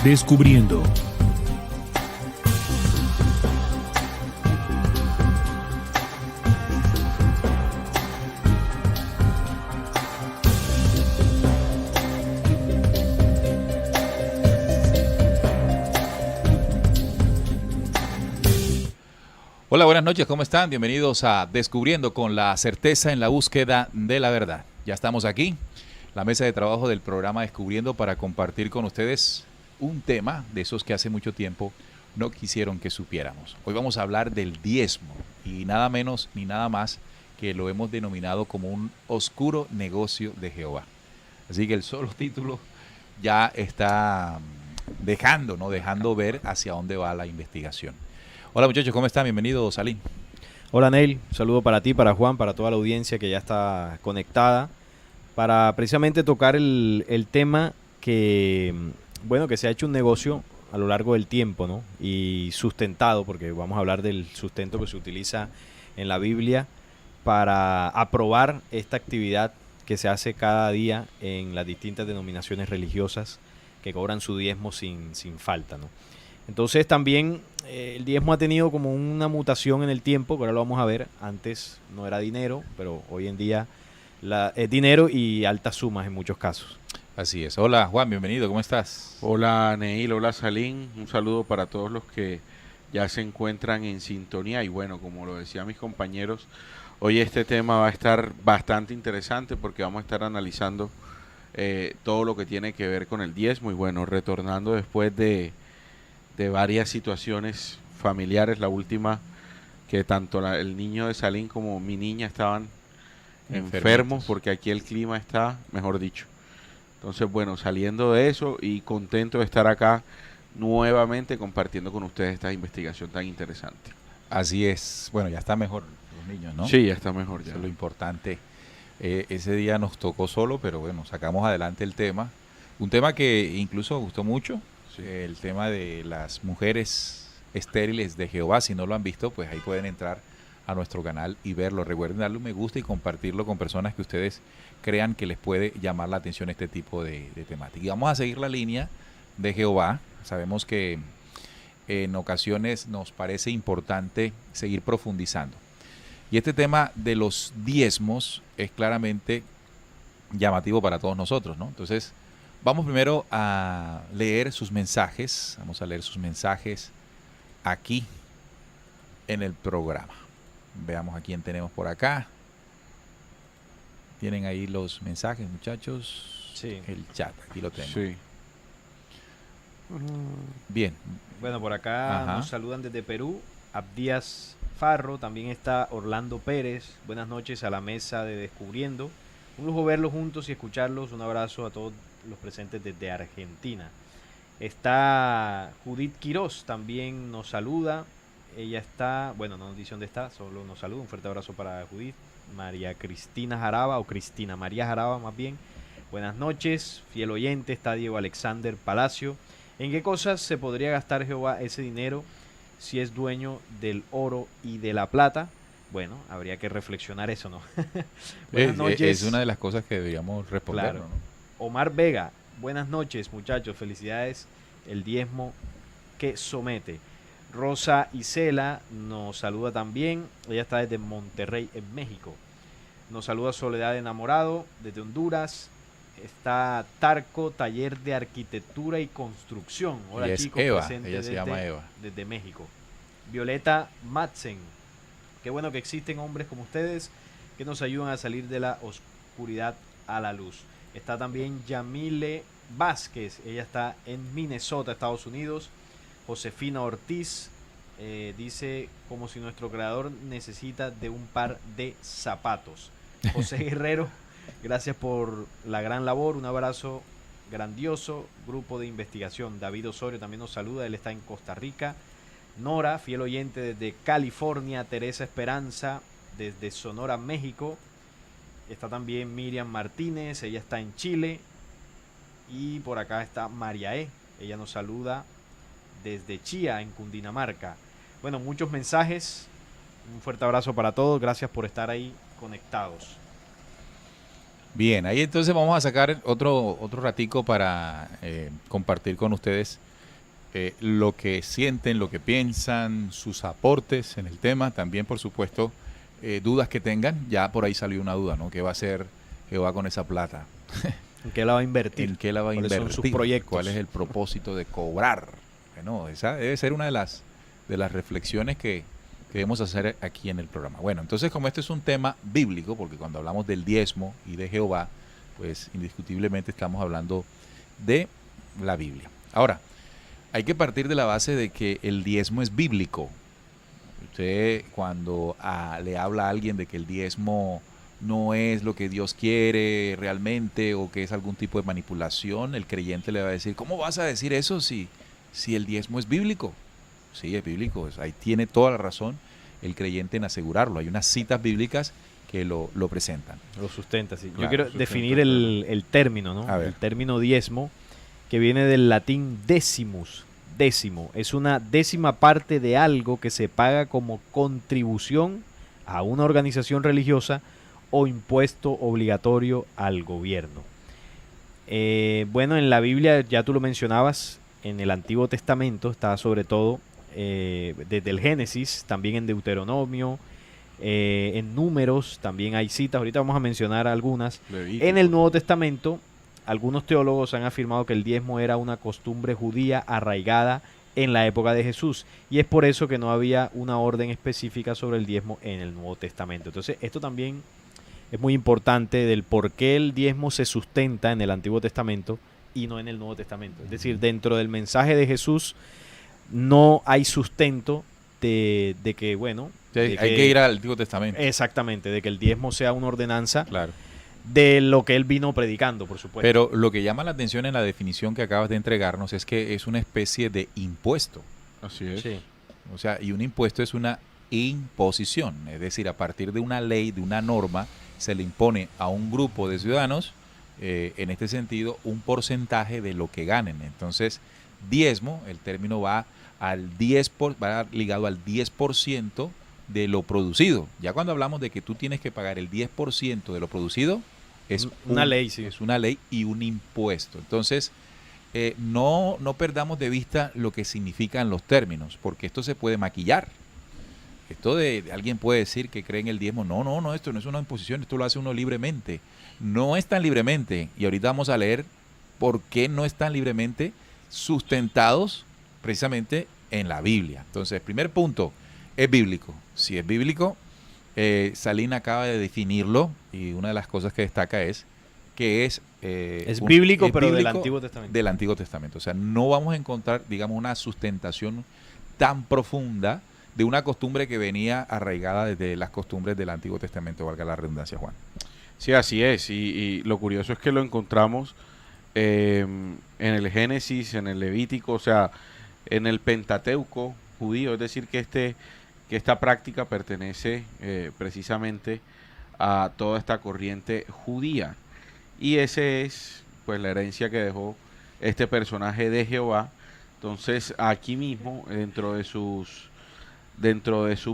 Descubriendo. Hola, buenas noches, ¿cómo están? Bienvenidos a Descubriendo con la certeza en la búsqueda de la verdad. Ya estamos aquí, la mesa de trabajo del programa Descubriendo para compartir con ustedes un tema de esos que hace mucho tiempo no quisieron que supiéramos. Hoy vamos a hablar del diezmo y nada menos ni nada más que lo hemos denominado como un oscuro negocio de Jehová. Así que el solo título ya está dejando ver hacia dónde va la investigación. Hola muchachos, ¿cómo están? Bienvenidos, Salín. Hola Neil, un saludo para ti, para Juan, para toda la audiencia que ya está conectada, para precisamente tocar el tema que, bueno, que se ha hecho un negocio a lo largo del tiempo, ¿no? Y sustentado, porque vamos a hablar del sustento que se utiliza en la Biblia para aprobar esta actividad que se hace cada día en las distintas denominaciones religiosas que cobran su diezmo sin falta, ¿no? Entonces también el diezmo ha tenido como una mutación en el tiempo, que ahora lo vamos a ver. Antes no era dinero, pero hoy en día es dinero y altas sumas en muchos casos. Así es. Hola Juan, bienvenido, ¿cómo estás? Hola Neil, hola Salín, un saludo para todos los que ya se encuentran en sintonía y bueno, como lo decían mis compañeros, hoy este tema va a estar bastante interesante porque vamos a estar analizando todo lo que tiene que ver con el diezmo y bueno, retornando después de varias situaciones familiares, la última que tanto el niño de Salín como mi niña estaban enfermos porque aquí el clima está, mejor dicho. Entonces, bueno, saliendo de eso y contento de estar acá nuevamente compartiendo con ustedes esta investigación tan interesante. Así es. Bueno, ya está mejor los niños, ¿no? Sí, ya está mejor. Ya. Eso es lo importante. Ese día nos tocó solo, pero bueno, sacamos adelante el tema. Un tema que incluso gustó mucho. Sí. El tema de las mujeres estériles de Jehová. Si no lo han visto, pues ahí pueden entrar a nuestro canal y verlo. Recuerden darle un me gusta y compartirlo con personas que ustedes crean que les puede llamar la atención este tipo de temática. Y vamos a seguir la línea de Jehová. Sabemos que en ocasiones nos parece importante seguir profundizando. Y este tema de los diezmos es claramente llamativo para todos nosotros, ¿no? Entonces, vamos primero a leer sus mensajes. Vamos a leer sus mensajes aquí en el programa. Veamos a quién tenemos por acá. ¿Tienen ahí los mensajes, muchachos? Sí. El chat, aquí lo tengo. Sí. Bien. Bueno, por acá nos saludan desde Perú, Abdías Farro, también está Orlando Pérez. Buenas noches a la mesa de Descubriendo. Un lujo verlos juntos y escucharlos. Un abrazo a todos los presentes desde Argentina. Está Judith Quiroz, también nos saluda. Ella está, bueno, no nos dice dónde está, solo nos saluda. Un fuerte abrazo para Judith. María Cristina Jaraba, o Cristina María Jaraba más bien. Buenas noches, fiel oyente. Está Diego Alexander Palacio. ¿En qué cosas se podría gastar Jehová ese dinero si es dueño del oro y de la plata? Bueno, habría que reflexionar eso, ¿no? Buenas noches. Es una de las cosas que deberíamos responder, claro. ¿no? Omar Vega, buenas noches, muchachos. Felicidades, el diezmo que somete. Rosa Isela nos saluda también. Ella está desde Monterrey, en México. Nos saluda Soledad Enamorado, desde Honduras. Está Tarco, Taller de Arquitectura y Construcción. Hola, y es chicos, Eva, ella se llama Eva. Desde México. Violeta Madsen. Qué bueno que existen hombres como ustedes que nos ayudan a salir de la oscuridad a la luz. Está también Yamile Vázquez. Ella está en Minnesota, Estados Unidos. Josefina Ortiz dice como si nuestro creador necesita de un par de zapatos. José Guerrero, gracias por la gran labor. Un abrazo grandioso. Grupo de investigación. David Osorio también nos saluda. Él está en Costa Rica. Nora, fiel oyente desde California. Teresa Esperanza desde Sonora, México. Está también Miriam Martínez. Ella está en Chile. Y por acá está María E. Ella nos saluda desde Chía, en Cundinamarca. Bueno, muchos mensajes. Un fuerte abrazo para todos. Gracias por estar ahí conectados. Bien, ahí entonces vamos a sacar otro ratico para compartir con ustedes lo que sienten, lo que piensan, sus aportes en el tema, también por supuesto dudas que tengan. Ya por ahí salió una duda, ¿no? ¿Qué va a hacer Jehová con esa plata? ¿En qué la va a invertir? ¿En qué la va a ¿Cuáles invertir? son sus proyectos? ¿Cuál es el propósito de cobrar? Bueno, esa debe ser una de las reflexiones que debemos hacer aquí en el programa. Bueno, entonces como este es un tema bíblico, porque cuando hablamos del diezmo y de Jehová, pues indiscutiblemente estamos hablando de la Biblia. Ahora, hay que partir de la base de que el diezmo es bíblico. Usted cuando le habla a alguien de que el diezmo no es lo que Dios quiere realmente o que es algún tipo de manipulación, el creyente le va a decir, ¿cómo vas a decir eso si el diezmo es bíblico? Sí, es bíblico, ahí tiene toda la razón el creyente en asegurarlo. Hay unas citas bíblicas que lo presentan. Lo sustenta, sí. Claro, yo quiero definir el término, ¿no? A ver. El término diezmo, que viene del latín decimus. Décimo. Es una décima parte de algo que se paga como contribución a una organización religiosa o impuesto obligatorio al gobierno. Bueno, en la Biblia, ya tú lo mencionabas, en el Antiguo Testamento está sobre todo desde el Génesis, también en Deuteronomio, en Números, también hay citas, ahorita vamos a mencionar algunas. Levítico. En el Nuevo Testamento, algunos teólogos han afirmado que el diezmo era una costumbre judía arraigada en la época de Jesús, y es por eso que no había una orden específica sobre el diezmo en el Nuevo Testamento. Entonces, esto también es muy importante del por qué el diezmo se sustenta en el Antiguo Testamento y no en el Nuevo Testamento. Es decir, dentro del mensaje de Jesús no hay sustento de que, bueno... Hay que ir al Antiguo Testamento. Exactamente, de que el diezmo sea una ordenanza Claro. de lo que él vino predicando, por supuesto. Pero lo que llama la atención en la definición que acabas de entregarnos es que es una especie de impuesto. Así es. Sí. O sea, y un impuesto es una imposición. Es decir, a partir de una ley, de una norma, se le impone a un grupo de ciudadanos, en este sentido, un porcentaje de lo que ganen. Entonces, diezmo, el término va ligado al 10% de lo producido. Ya cuando hablamos de que tú tienes que pagar el 10% de lo producido, es una ley, sí. Es una ley y un impuesto. Entonces, no perdamos de vista lo que significan los términos, porque esto se puede maquillar. Esto de alguien puede decir que cree en el diezmo. No, esto no es una imposición, esto lo hace uno libremente. No es tan libremente, y ahorita vamos a leer por qué no están libremente sustentados precisamente en la Biblia. Entonces, primer punto, es bíblico. Si es bíblico, Salín acaba de definirlo, y una de las cosas que destaca es que es bíblico, pero del Antiguo Testamento. Del Antiguo Testamento. O sea, no vamos a encontrar, digamos, una sustentación tan profunda de una costumbre que venía arraigada desde las costumbres del Antiguo Testamento, valga la redundancia, Juan. Sí, así es. Y lo curioso es que lo encontramos en el Génesis, en el Levítico, o sea, en el Pentateuco judío. Es decir, que esta práctica pertenece precisamente a toda esta corriente judía. Y ese es, pues, la herencia que dejó este personaje de Jehová. Entonces, aquí mismo, dentro de sus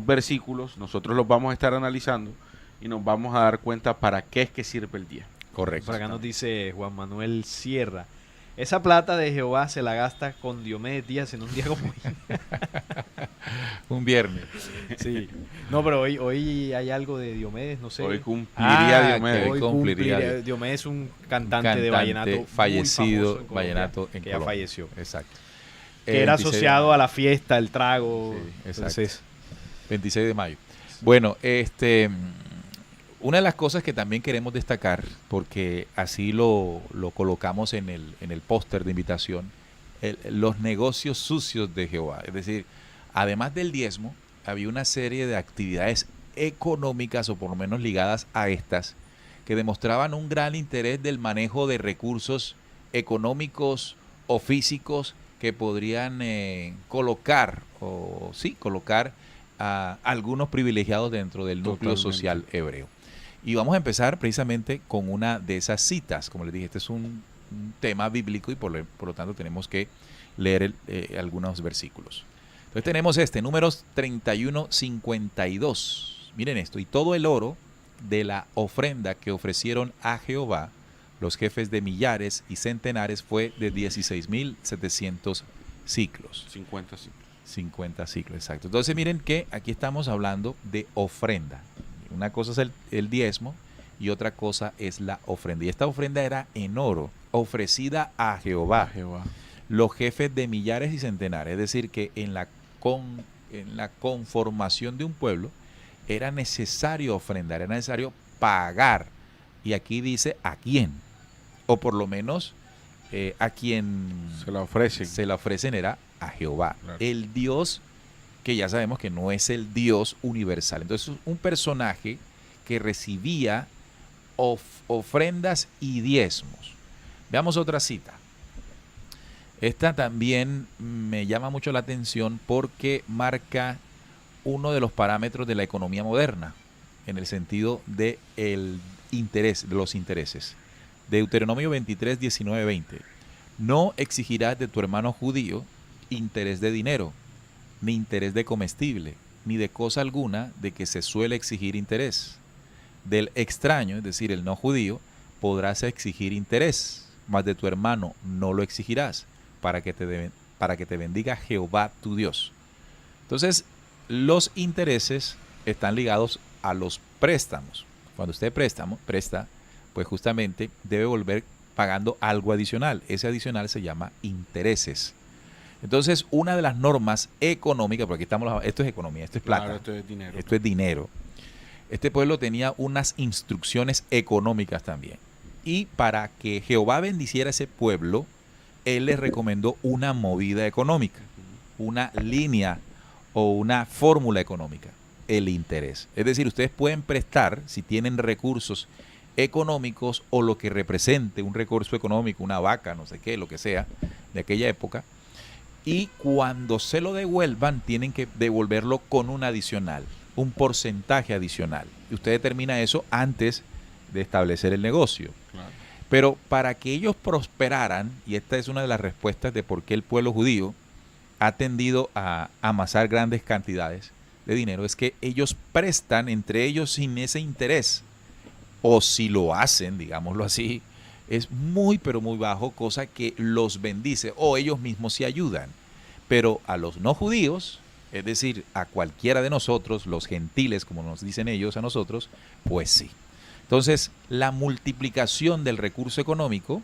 versículos, nosotros los vamos a estar analizando y nos vamos a dar cuenta para qué es que sirve el diezmo. Correcto. Por acá nos dice Juan Manuel Sierra: esa plata de Jehová se la gasta con Diomedes Díaz en un día como hoy. Un viernes. Sí. No, pero hoy hay algo de Diomedes, no sé. Hoy cumpliría Diomedes. Hoy cumpliría. Diomedes es un cantante de vallenato fallecido, muy famoso en vallenato en que Colombia. ya falleció. Exacto. Que era 26 asociado a la fiesta, el trago. Sí, exacto. Entonces, 26 de mayo. Bueno, una de las cosas que también queremos destacar, porque así lo colocamos en el póster de invitación, los negocios sucios de Jehová. Es decir, además del diezmo, había una serie de actividades económicas, o por lo menos ligadas a estas, que demostraban un gran interés del manejo de recursos económicos o físicos que podrían colocar a algunos privilegiados dentro del núcleo Totalmente. social hebreo. Y vamos a empezar precisamente con una de esas citas. Como les dije, este es un tema bíblico y por lo tanto tenemos que leer algunos versículos. Entonces tenemos Números 31:52. Miren esto: y todo el oro de la ofrenda que ofrecieron a Jehová los jefes de millares y centenares fue de 16,700 ciclos. 50 ciclos. 50 ciclos, exacto. Entonces miren que aquí estamos hablando de ofrenda. Una cosa es el diezmo y otra cosa es la ofrenda. Y esta ofrenda era en oro, ofrecida a Jehová, los jefes de millares y centenares. Es decir, que en la conformación de un pueblo era necesario ofrendar, era necesario pagar. Y aquí dice a quién, o por lo menos a quien se la ofrecen era a Jehová, claro. El Dios que ya sabemos que no es el Dios universal. Entonces un personaje que recibía ofrendas y diezmos. Veamos otra cita. Esta también me llama mucho la atención porque marca uno de los parámetros de la economía moderna, en el sentido de el interés, de los intereses. Deuteronomio 23, 19, 20. No exigirás de tu hermano judío interés de dinero, ni interés de comestible, ni de cosa alguna de que se suele exigir interés. Del extraño, es decir, el no judío, podrás exigir interés, mas de tu hermano no lo exigirás, para que te bendiga Jehová tu Dios. Entonces, los intereses están ligados a los préstamos. Cuando usted presta, pues justamente debe volver pagando algo adicional. Ese adicional se llama intereses. Entonces, una de las normas económicas, porque esto es economía, esto es plata, claro, esto es dinero. Esto es dinero. Este pueblo tenía unas instrucciones económicas también. Y para que Jehová bendiciera a ese pueblo, él les recomendó una movida económica, una línea o una fórmula económica, el interés. Es decir, ustedes pueden prestar si tienen recursos económicos o lo que represente un recurso económico, una vaca, no sé qué, lo que sea, de aquella época, y cuando se lo devuelvan tienen que devolverlo con un adicional, un porcentaje adicional. Y usted determina eso antes de establecer el negocio. Claro. Pero para que ellos prosperaran, y esta es una de las respuestas de por qué el pueblo judío ha tendido a amasar grandes cantidades de dinero, es que ellos prestan entre ellos sin ese interés. O si lo hacen, digámoslo así, es muy pero muy bajo, cosa que los bendice, o ellos mismos se ayudan. Pero a los no judíos, es decir, a cualquiera de nosotros, los gentiles, como nos dicen ellos a nosotros, pues sí. Entonces, la multiplicación del recurso económico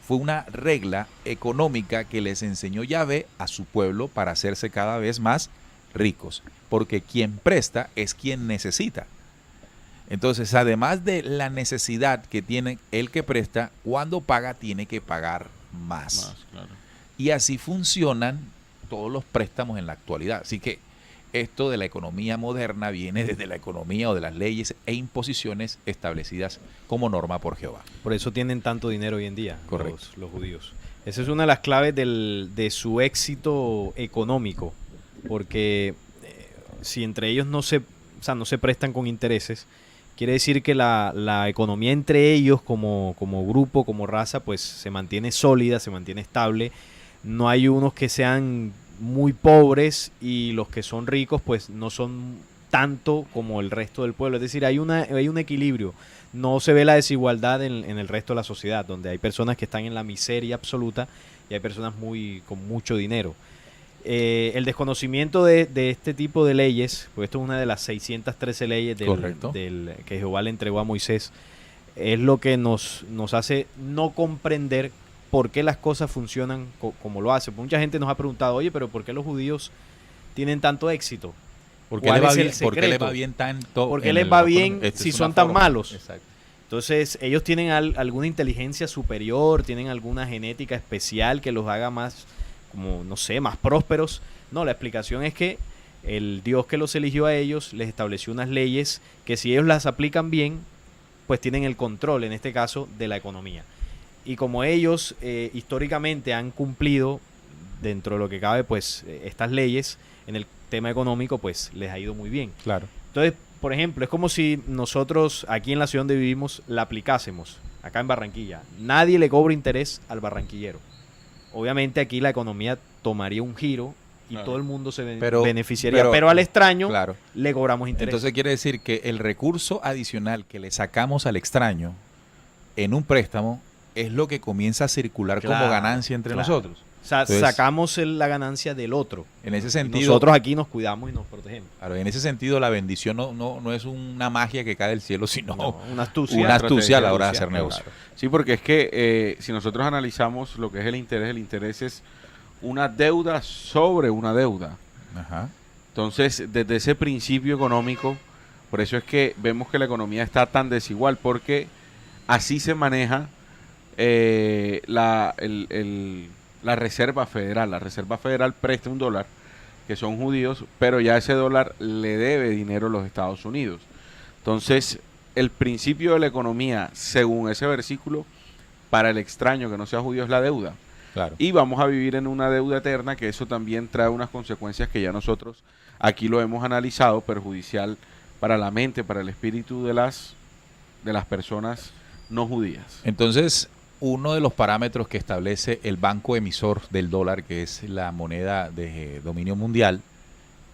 fue una regla económica que les enseñó Yahvé a su pueblo para hacerse cada vez más ricos, porque quien presta es quien necesita. Entonces, además de la necesidad que tiene el que presta, cuando paga tiene que pagar más. Claro. Y así funcionan todos los préstamos en la actualidad. Así que esto de la economía moderna viene desde la economía o de las leyes e imposiciones establecidas como norma por Jehová. Por eso tienen tanto dinero hoy en día. Correcto. Los judíos. Esa es una de las claves de su éxito económico, porque si entre ellos no se prestan con intereses, quiere decir que la economía entre ellos como grupo, como raza, pues se mantiene sólida, se mantiene estable. No hay unos que sean muy pobres y los que son ricos pues no son tanto como el resto del pueblo. Es decir, hay un equilibrio. No se ve la desigualdad en el resto de la sociedad, donde hay personas que están en la miseria absoluta y hay personas con mucho dinero. El desconocimiento de este tipo de leyes, pues esto es una de las 613 leyes que Jehová le entregó a Moisés, es lo que nos hace no comprender por qué las cosas funcionan como lo hacen. Mucha gente nos ha preguntado, oye, pero ¿por qué los judíos tienen tanto éxito? ¿Por qué les va bien tanto? ¿Por qué les va bien si son tan malos? Exacto. Entonces, ellos tienen alguna inteligencia superior, tienen alguna genética especial que los haga más, como no sé, más prósperos. No, la explicación es que el Dios que los eligió a ellos les estableció unas leyes que si ellos las aplican bien, pues tienen el control, en este caso, de la economía. Y como ellos históricamente han cumplido dentro de lo que cabe, pues estas leyes en el tema económico, pues les ha ido muy bien. Claro. Entonces, por ejemplo, es como si nosotros aquí en la ciudad donde vivimos la aplicásemos, acá en Barranquilla. Nadie le cobra interés al barranquillero. Obviamente aquí la economía tomaría un giro y claro, todo el mundo se beneficiaría. Pero al extraño le cobramos interés. Entonces quiere decir que el recurso adicional que le sacamos al extraño en un préstamo es lo que comienza a circular como ganancia entre nosotros. O sea, Entonces, sacamos la ganancia del otro. En ese Y sentido, nosotros aquí nos cuidamos y nos protegemos. claro, en ese sentido la bendición no es una magia que cae del cielo, sino No, una astucia. una astucia a la estrategia, hora de hacer claro. negocio. Sí, porque es que si nosotros analizamos lo que es el interés es una deuda sobre una deuda. Ajá. Entonces, desde ese principio económico, por eso es que vemos que la economía está tan desigual, porque así se maneja la Reserva Federal. La Reserva Federal presta un dólar, que son judíos, pero ya ese dólar le debe dinero a los Estados Unidos. Entonces, el principio de la economía, según ese versículo, para el extraño que no sea judío es la deuda. Claro. Y vamos a vivir en una deuda eterna, que eso también trae unas consecuencias que ya nosotros aquí lo hemos analizado, perjudicial para la mente, para el espíritu de las personas no judías. Entonces, uno de los parámetros que establece el banco emisor del dólar, que es la moneda de dominio mundial,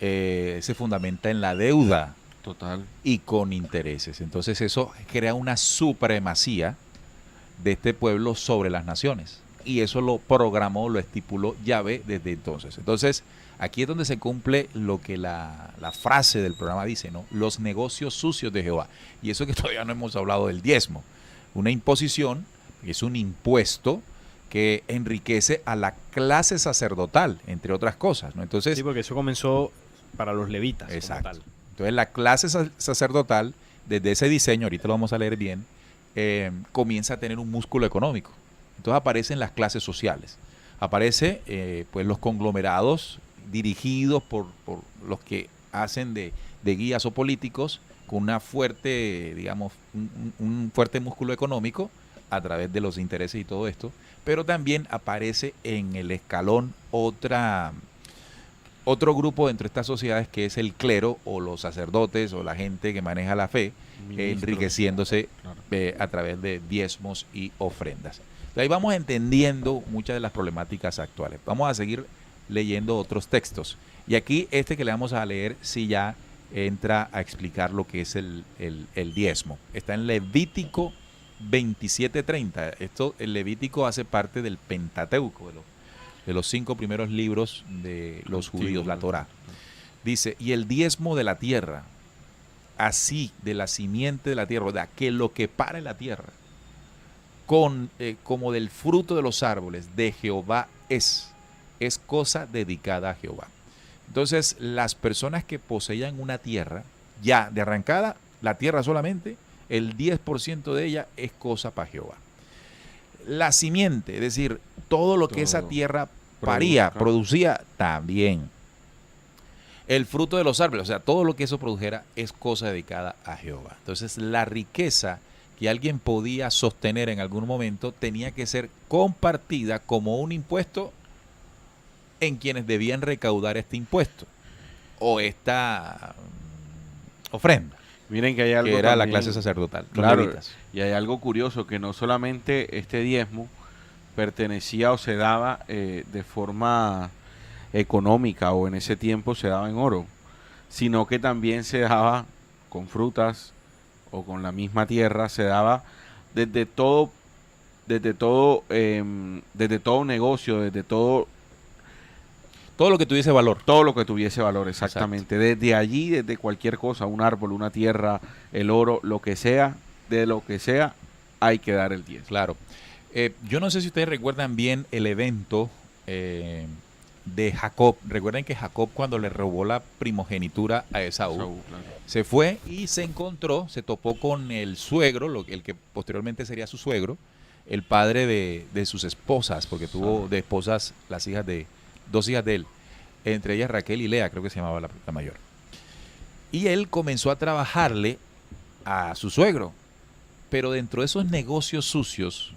se fundamenta en la deuda Total. y con intereses. Entonces eso crea una supremacía de este pueblo sobre las naciones. Y eso lo programó, lo estipuló Yahvé desde entonces. Entonces, aquí es donde se cumple lo que la frase del programa dice, ¿no? Los negocios sucios de Jehová. Y eso que todavía no hemos hablado del diezmo. Una imposición, que es un impuesto que enriquece a la clase sacerdotal, entre otras cosas, ¿no? Entonces, Sí, porque eso comenzó para los levitas. como exacto. tal. Entonces la clase sacerdotal, desde ese diseño, ahorita lo vamos a leer bien, comienza a tener un músculo económico. Entonces aparecen las clases sociales. Aparece pues los conglomerados dirigidos por los que hacen de guías o políticos con una fuerte, digamos, un fuerte músculo económico a través de los intereses y todo esto. Pero también aparece en el escalón otro grupo dentro de estas sociedades, que es el clero o los sacerdotes o la gente que maneja la fe, Ministros. enriqueciéndose Claro. a través de diezmos y ofrendas. Ahí vamos entendiendo muchas de las problemáticas actuales. Vamos a seguir leyendo otros textos. Y aquí este que le vamos a leer sí ya entra a explicar lo que es el diezmo. Está en Levítico 27:30. El Levítico hace parte del Pentateuco, de los 5 primeros libros de los judíos, la Torá. Dice, y el diezmo de la tierra, así de la simiente de la tierra, de aquello que para en la tierra, como del fruto de los árboles de Jehová es cosa dedicada a Jehová. Entonces, las personas que poseían una tierra, ya de arrancada, la tierra solamente, el 10% de ella es cosa para Jehová. La simiente, es decir, todo lo que esa Todo tierra paría, produzca. producía, también. El fruto de los árboles, o sea, todo lo que eso produjera es cosa dedicada a Jehová. Entonces, la riqueza que alguien podía sostener en algún momento tenía que ser compartida como un impuesto en quienes debían recaudar este impuesto o esta ofrenda, Miren que hay algo que era la también- clase sacerdotal, los Claro, levitas. y hay algo curioso, que no solamente este diezmo pertenecía o se daba de forma económica, o en ese tiempo se daba en oro, sino que también se daba con frutas o con la misma tierra, se daba desde todo negocio, desde todo Todo lo que tuviese valor. todo lo que tuviese valor, exactamente. Desde allí, desde cualquier cosa, un árbol, una tierra, el oro, lo que sea, de lo que sea, hay que dar el diezmo. Claro. Yo no sé si ustedes recuerdan bien el evento de Jacob. Recuerden que Jacob, cuando le robó la primogenitura a Esaú, Saúl, claro. se fue y se topó con el suegro, el que posteriormente sería su suegro, el padre de sus esposas, porque tuvo de esposas dos hijas de él, entre ellas Raquel y Lea, creo que se llamaba la mayor. Y él comenzó a trabajarle a su suegro, pero dentro de esos negocios sucios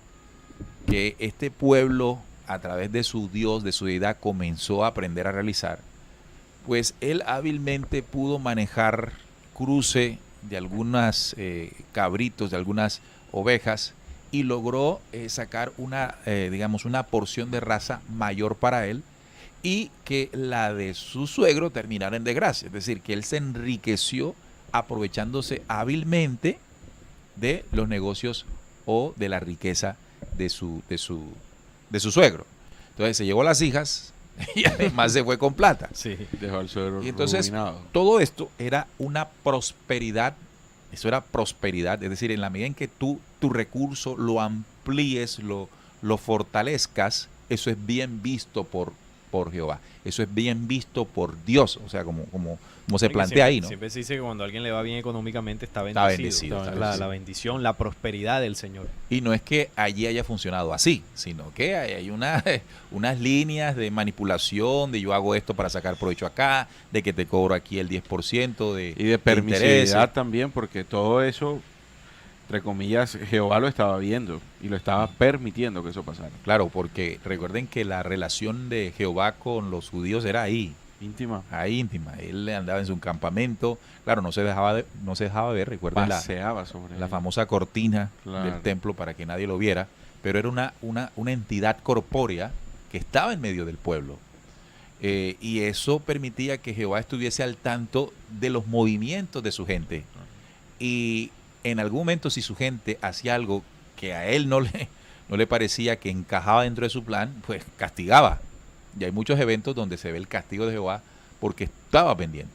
que este pueblo, a través de su Dios, de su deidad, comenzó a aprender a realizar, pues él hábilmente pudo manejar cruce de algunas cabritos, de algunas ovejas, y logró sacar una porción de raza mayor para él, y que la de su suegro terminara en desgracia. Es decir, que él se enriqueció aprovechándose hábilmente de los negocios o de la riqueza de su suegro. Entonces se llevó las hijas y además se fue con plata. Sí. Dejó al suegro Y entonces arruinado. todo esto era una prosperidad, eso era prosperidad, es decir, en la medida en que tú tu recurso lo amplíes, lo fortalezcas, eso es bien visto por Jehová, eso es bien visto por Dios, o sea, como se plantea ahí, ¿no? Siempre se dice que cuando a alguien le va bien económicamente está Está bendecido. bendecido, está La bendecido. bendición, la prosperidad del Señor. Y no es que allí haya funcionado así, sino que hay unas líneas de manipulación, de yo hago esto para sacar provecho acá, de que te cobro aquí el 10% de Y de permisividad también, porque todo eso, entre comillas, Jehová lo estaba viendo y lo estaba permitiendo que eso pasara. Claro, porque recuerden que la relación de Jehová con los judíos era ahí Íntima. íntima. Él andaba en su campamento, claro, no se dejaba ver, recuerden Paseaba sobre la él. famosa cortina Claro. del templo para que nadie lo viera, pero era una entidad corpórea que estaba en medio del pueblo. Y eso permitía que Jehová estuviese al tanto de los movimientos de su gente. Y en algún momento, si su gente hacía algo que a él no le parecía que encajaba dentro de su plan, pues castigaba. Y hay muchos eventos donde se ve el castigo de Jehová porque estaba pendiente.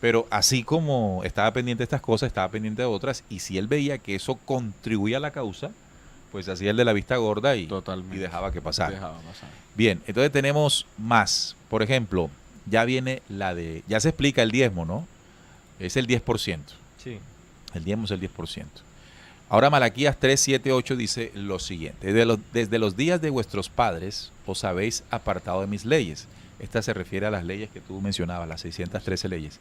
Pero así como estaba pendiente de estas cosas, estaba pendiente de otras. Y si él veía que eso contribuía a la causa, pues hacía el de la vista gorda y Totalmente. dejaba que pasara. Dejaba pasar. Bien, entonces tenemos más. Por ejemplo, ya viene ya se explica el diezmo, ¿no? Es el 10%. Sí. El diezmo es el 10%. Ahora Malaquías 3, 7, 8 dice lo siguiente. Desde los días de vuestros padres os habéis apartado de mis leyes. Esta se refiere a las leyes que tú mencionabas, las 613 leyes.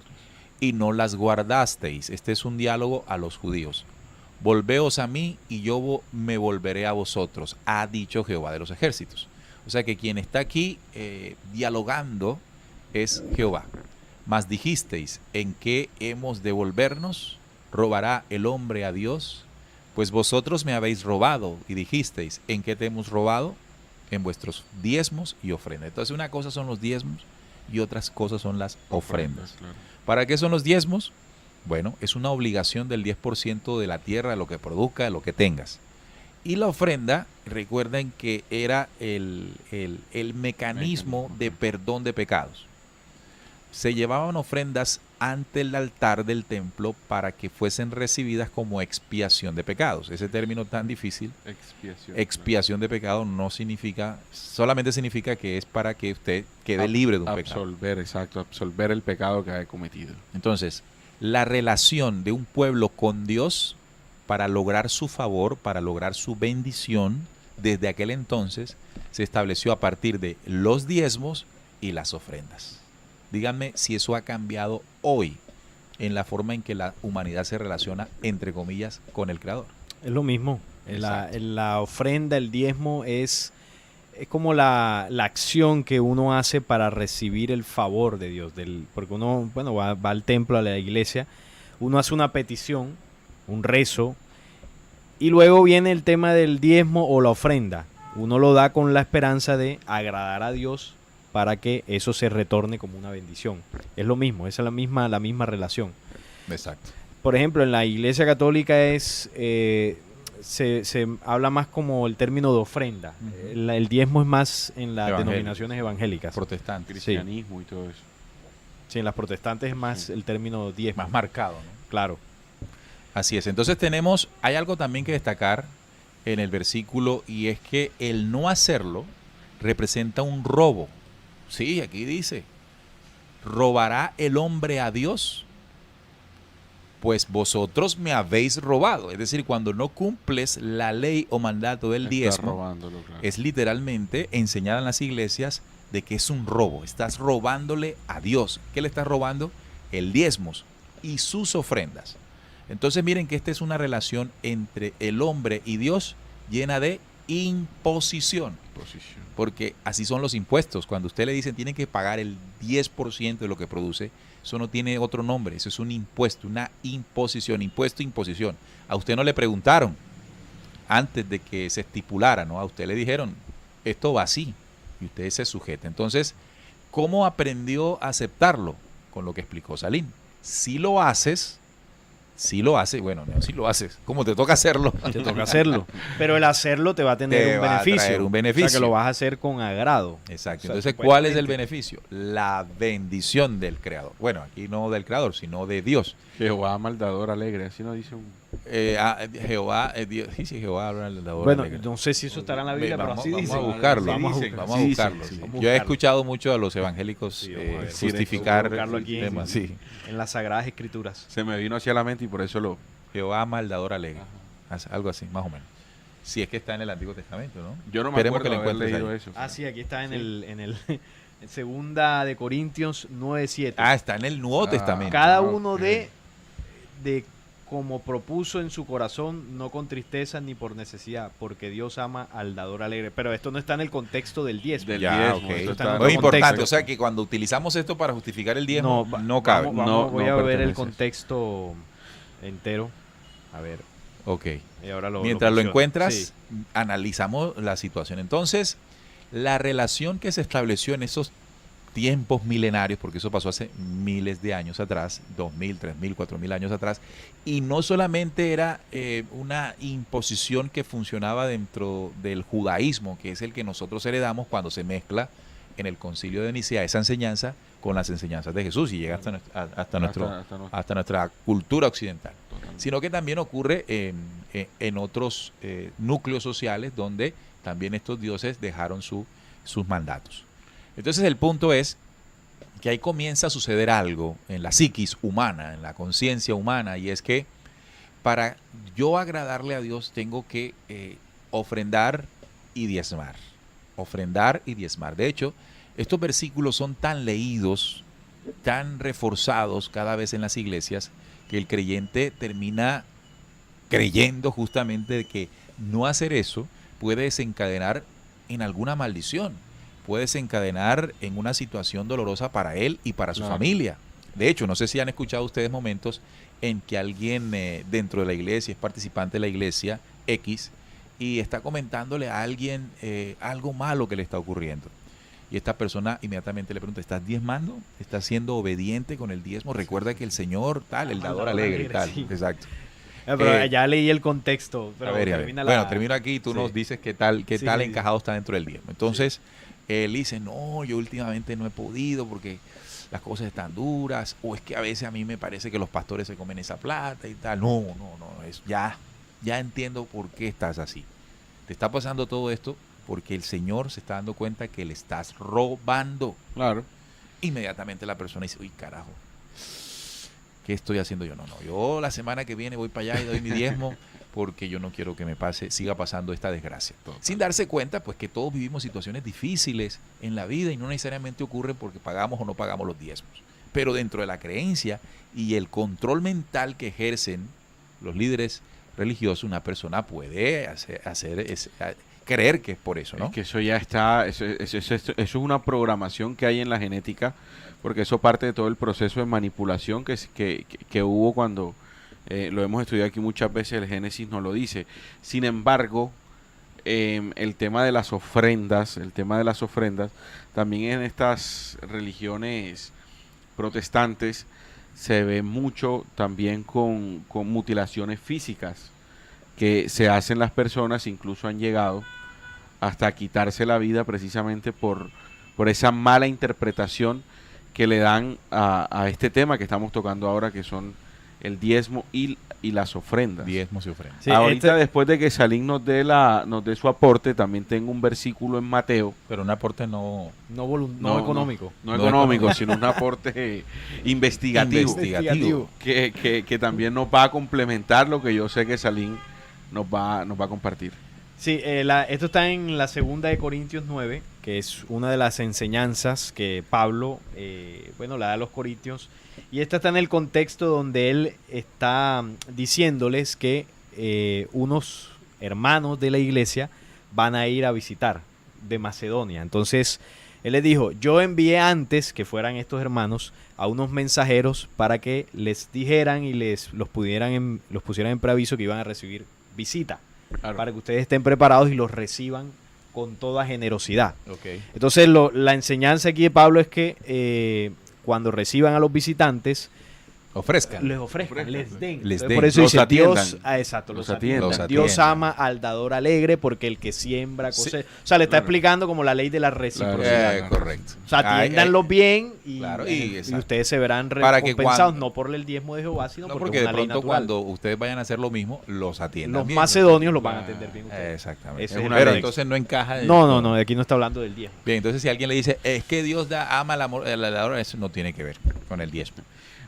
Y no las guardasteis. Este es un diálogo a los judíos. Volveos a mí y yo me volveré a vosotros, ha dicho Jehová de los ejércitos. O sea que quien está aquí dialogando es Jehová. Mas dijisteis, ¿en qué hemos de volvernos? ¿Robará el hombre a Dios? Pues vosotros me habéis robado y dijisteis, ¿en qué te hemos robado? En vuestros diezmos y ofrendas. Entonces una cosa son los diezmos y otras cosas son las ofrendas. Claro. ¿Para qué son los diezmos? Bueno, es una obligación del 10% de la tierra, de lo que produzca, de lo que tengas. Y la ofrenda, recuerden que era el mecanismo de perdón de pecados. Se llevaban ofrendas ante el altar del templo para que fuesen recibidas como expiación de pecados. Ese término tan difícil, expiación de pecados, no significa, solamente significa que es para que usted quede libre de un pecado. Absolver el pecado que haya cometido. Entonces, la relación de un pueblo con Dios para lograr su favor, para lograr su bendición, desde aquel entonces se estableció a partir de los diezmos y las ofrendas. Díganme si eso ha cambiado hoy en la forma en que la humanidad se relaciona, entre comillas, con el Creador. Es lo mismo. La ofrenda, el diezmo es como la acción que uno hace para recibir el favor de Dios. Porque uno, bueno, va al templo, a la iglesia, uno hace una petición, un rezo, y luego viene el tema del diezmo o la ofrenda. Uno lo da con la esperanza de agradar a Dios para que eso se retorne como una bendición. Es lo mismo, esa es la misma relación. Exacto. Por ejemplo, en la Iglesia Católica se habla más como el término de ofrenda. Uh-huh. El diezmo es más en las Evangélicos. denominaciones evangélicas. Protestantes. Cristianismo y todo eso. Sí, en las protestantes es más el término diezmo. Más marcado, ¿no? Claro. Así es. Entonces hay algo también que destacar en el versículo, y es que el no hacerlo representa un robo. Sí, aquí dice, ¿robará el hombre a Dios? Pues vosotros me habéis robado. Es decir, cuando no cumples la ley o mandato del diezmo, robándolo, claro. es literalmente enseñada en las iglesias de que es un robo. Estás robándole a Dios. ¿Qué le estás robando? El diezmos y sus ofrendas. Entonces miren que esta es una relación entre el hombre y Dios llena de imposición. Porque así son los impuestos. Cuando usted le dicen tiene que pagar el 10% de lo que produce, eso no tiene otro nombre. Eso es un impuesto, una imposición. Impuesto, imposición. A usted no le preguntaron antes de que se estipulara, ¿no? A usted le dijeron, esto va así. Y usted se sujeta. Entonces, ¿cómo aprendió a aceptarlo? Con lo que explicó Salim. Si lo haces, sí lo hace, bueno, no, sí lo haces, como te toca hacerlo. Te toca hacerlo. Pero el hacerlo te va a tener Te un va a beneficio. traer un beneficio. O sea, que lo vas a hacer con agrado. Exacto. O sea, Entonces, ¿cuál es el supuestamente. beneficio? La bendición del Creador. Bueno, aquí no del Creador, sino de Dios. Jehová maldador alegre, así nos dice un... Jehová, Dios, sí, Jehová habla del dador Bueno, alegre. no sé si eso estará en la Biblia, pero así Vamos dice. a buscarlo, Así vamos, dicen, vamos así a dicen, buscarlo. sí. sí. Vamos a Yo he buscarlo. escuchado mucho a los evangélicos Sí, vamos a ver. justificar Buscarlo aquí el tema, sí. en las Sagradas Escrituras. Se me vino hacia la mente y por eso lo... Jehová ama al dador alegre. Algo así, más o menos. Si es que está en el Antiguo Testamento, ¿no? Yo no me Esperemos acuerdo que lo de haber encuentres leído ahí. eso. Ah, sí, aquí está en Sí. el en segunda de Corintios 9:7. Ah, está en el Nuevo Testamento. Cada ok. uno de como propuso en su corazón, no con tristeza ni por necesidad, porque Dios ama al dador alegre. Pero esto no está en el contexto del diezmo. Del Ya, diezmo, ok. esto está está- en Muy otro importante, contexto. o sea que cuando utilizamos esto para justificar el diezmo, va- no cabe. Voy No a ver el pertenece. contexto entero. A ver. Ok. Y ahora Mientras lo menciono. encuentras, Sí. analizamos la situación. Entonces, la relación que se estableció en esos tiempos milenarios, porque eso pasó hace miles de años atrás, 2000, 3000, 4000 años atrás, y no solamente era una imposición que funcionaba dentro del judaísmo, que es el que nosotros heredamos cuando se mezcla en el concilio de Nicea esa enseñanza con las enseñanzas de Jesús y llega hasta nuestra cultura occidental, sino que también ocurre en otros núcleos sociales donde también estos dioses dejaron sus mandatos. Entonces el punto es que ahí comienza a suceder algo en la psiquis humana, en la conciencia humana, y es que para yo agradarle a Dios tengo que ofrendar y diezmar. Ofrendar y diezmar. De hecho, estos versículos son tan leídos, tan reforzados cada vez en las iglesias, que el creyente termina creyendo justamente que no hacer eso puede desencadenar en alguna maldición, puede desencadenar en una situación dolorosa para él y para su familia. De hecho, no sé si han escuchado ustedes momentos en que alguien dentro de la iglesia, es participante de la iglesia X, y está comentándole a alguien algo malo que le está ocurriendo. Y esta persona inmediatamente le pregunta, ¿estás diezmando? ¿Estás siendo obediente con el diezmo? Recuerda que el Señor, tal, el dador alegre y tal. Sí. Exacto. Pero ya leí el contexto. Pero A ver. termina Bueno, termino aquí y tú Sí. nos dices qué tal Sí, encajado está dentro del diezmo. Entonces, él dice, no, yo últimamente no he podido porque las cosas están duras, o es que a veces a mí me parece que los pastores se comen esa plata y tal. No, ya entiendo por qué estás así. Te está pasando todo esto porque el Señor se está dando cuenta que le estás robando. Claro. Inmediatamente la persona dice, uy, carajo, ¿qué estoy haciendo yo? No, yo la semana que viene voy para allá y doy mi diezmo porque yo no quiero que me siga pasando esta desgracia. Sin darse cuenta, pues que todos vivimos situaciones difíciles en la vida y no necesariamente ocurren porque pagamos o no pagamos los diezmos. Pero dentro de la creencia y el control mental que ejercen los líderes religiosos, una persona puede creer que es por eso, ¿no? Es que eso ya está, eso es una programación que hay en la genética, porque eso parte de todo el proceso de manipulación que hubo cuando lo hemos estudiado aquí muchas veces, el Génesis nos lo dice. Sin embargo, el tema de las ofrendas, también en estas religiones protestantes se ve mucho también con mutilaciones físicas que se hacen las personas, incluso han llegado hasta quitarse la vida precisamente por esa mala interpretación que le dan a este tema que estamos tocando ahora, que son el diezmo y las ofrendas. Diezmos y ofrendas. Sí, Ahorita, después de que Salín nos dé su aporte, también tengo un versículo en Mateo. Pero un aporte no económico. No No económico, económico. sino un aporte investigativo. investigativo. Que también nos va a complementar lo que yo sé que Salín nos va a compartir. Sí, esto está en la segunda de Corintios 9, que es una de las enseñanzas que Pablo, le da a los corintios. Y esta está en el contexto donde él está diciéndoles que unos hermanos de la iglesia van a ir a visitar de Macedonia. Entonces, él les dijo, yo envié antes que fueran estos hermanos a unos mensajeros para que les dijeran y los pusieran en preaviso que iban a recibir visita. Claro. Para que ustedes estén preparados y los reciban con toda generosidad. Okay. Entonces la enseñanza aquí de Pablo es que cuando reciban a los visitantes, ofrezcan. les ofrezcan, les den. Les Entonces, den. por eso Los dice atiendan. Dios, exacto, Los los atiendan. atiendan. Dios ama al dador alegre porque el que siembra Sí. cosecha. O sea, le está Claro. explicando como la ley de la reciprocidad. Correcto. O sea, atiéndanlos bien y, Claro, y exacto. ustedes se verán Para que recompensados cuando- no por el diezmo de Jehová, sino No, porque porque es de una ley pronto natural. cuando ustedes vayan a hacer lo mismo, los atiendan Los bien. macedonios los van a Claro. atender bien ustedes. Exactamente. Ese es es una Pero ley. entonces no encaja. No, aquí no está hablando del diezmo. Bien, entonces si alguien le dice, es que Dios ama el dador, eso no tiene que ver con el diezmo.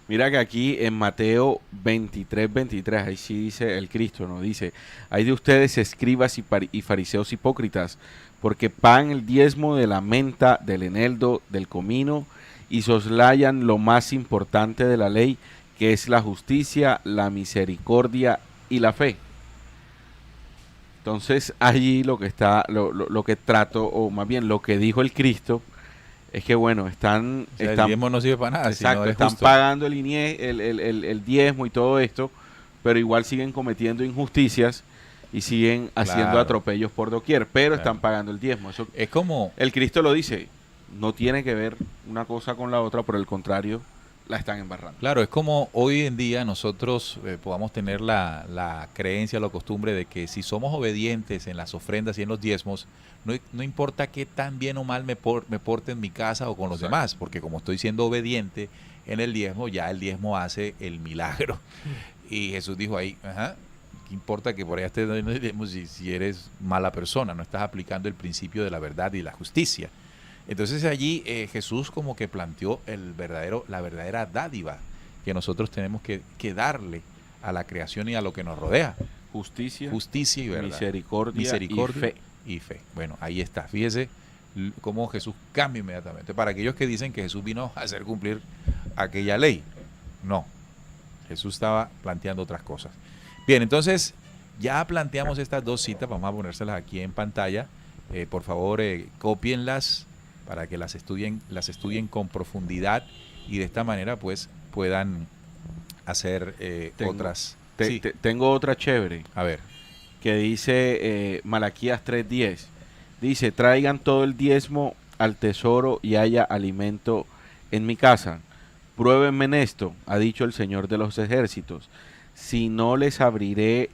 Mira que aquí en Mateo 23, ahí sí dice el Cristo, ¿no? Dice, hay de ustedes escribas y fariseos hipócritas, porque pagan el diezmo de la menta, del eneldo, del comino, y soslayan lo más importante de la ley, que es la justicia, la misericordia y la fe. Entonces allí lo que está, lo que trato, o más bien lo que dijo el Cristo, es que bueno, están O sea, el diezmo no sirve para nada. exacto, sino es están justo. pagando el diezmo y todo esto, pero igual siguen cometiendo injusticias y siguen haciendo Claro. atropellos por doquier, pero Claro. están pagando el diezmo. Eso, Es como, el Cristo lo dice, no tiene que ver una cosa con la otra, por el contrario, la están embarrando. claro, es como hoy en día nosotros podamos tener la creencia, la costumbre de que si somos obedientes en las ofrendas y en los diezmos, no importa qué tan bien o mal me porte en mi casa o con los Exacto. demás, porque como estoy siendo obediente en el diezmo, ya el diezmo hace el milagro. Y Jesús dijo ahí, ajá, ¿qué importa que por allá estés dando el diezmo si eres mala persona? No estás aplicando el principio de la verdad y la justicia. Entonces allí Jesús como que planteó la verdadera dádiva que nosotros tenemos que darle a la creación y a lo que nos rodea. Justicia, Justicia y verdad. misericordia y fe. y fe. Bueno, ahí está. Fíjese cómo Jesús cambia inmediatamente. Para aquellos que dicen que Jesús vino a hacer cumplir aquella ley. No. Jesús estaba planteando otras cosas. Bien, entonces ya planteamos estas dos citas. Vamos a ponérselas aquí en pantalla. Por favor, cópienlas para que las estudien con profundidad y de esta manera pues puedan hacer Tengo- otras. Te- Sí, tengo otra chévere a ver. que dice Malaquías 3:10. Dice, traigan todo el diezmo al tesoro y haya alimento en mi casa. Pruébenme en esto, ha dicho el Señor de los ejércitos. Si no les abriré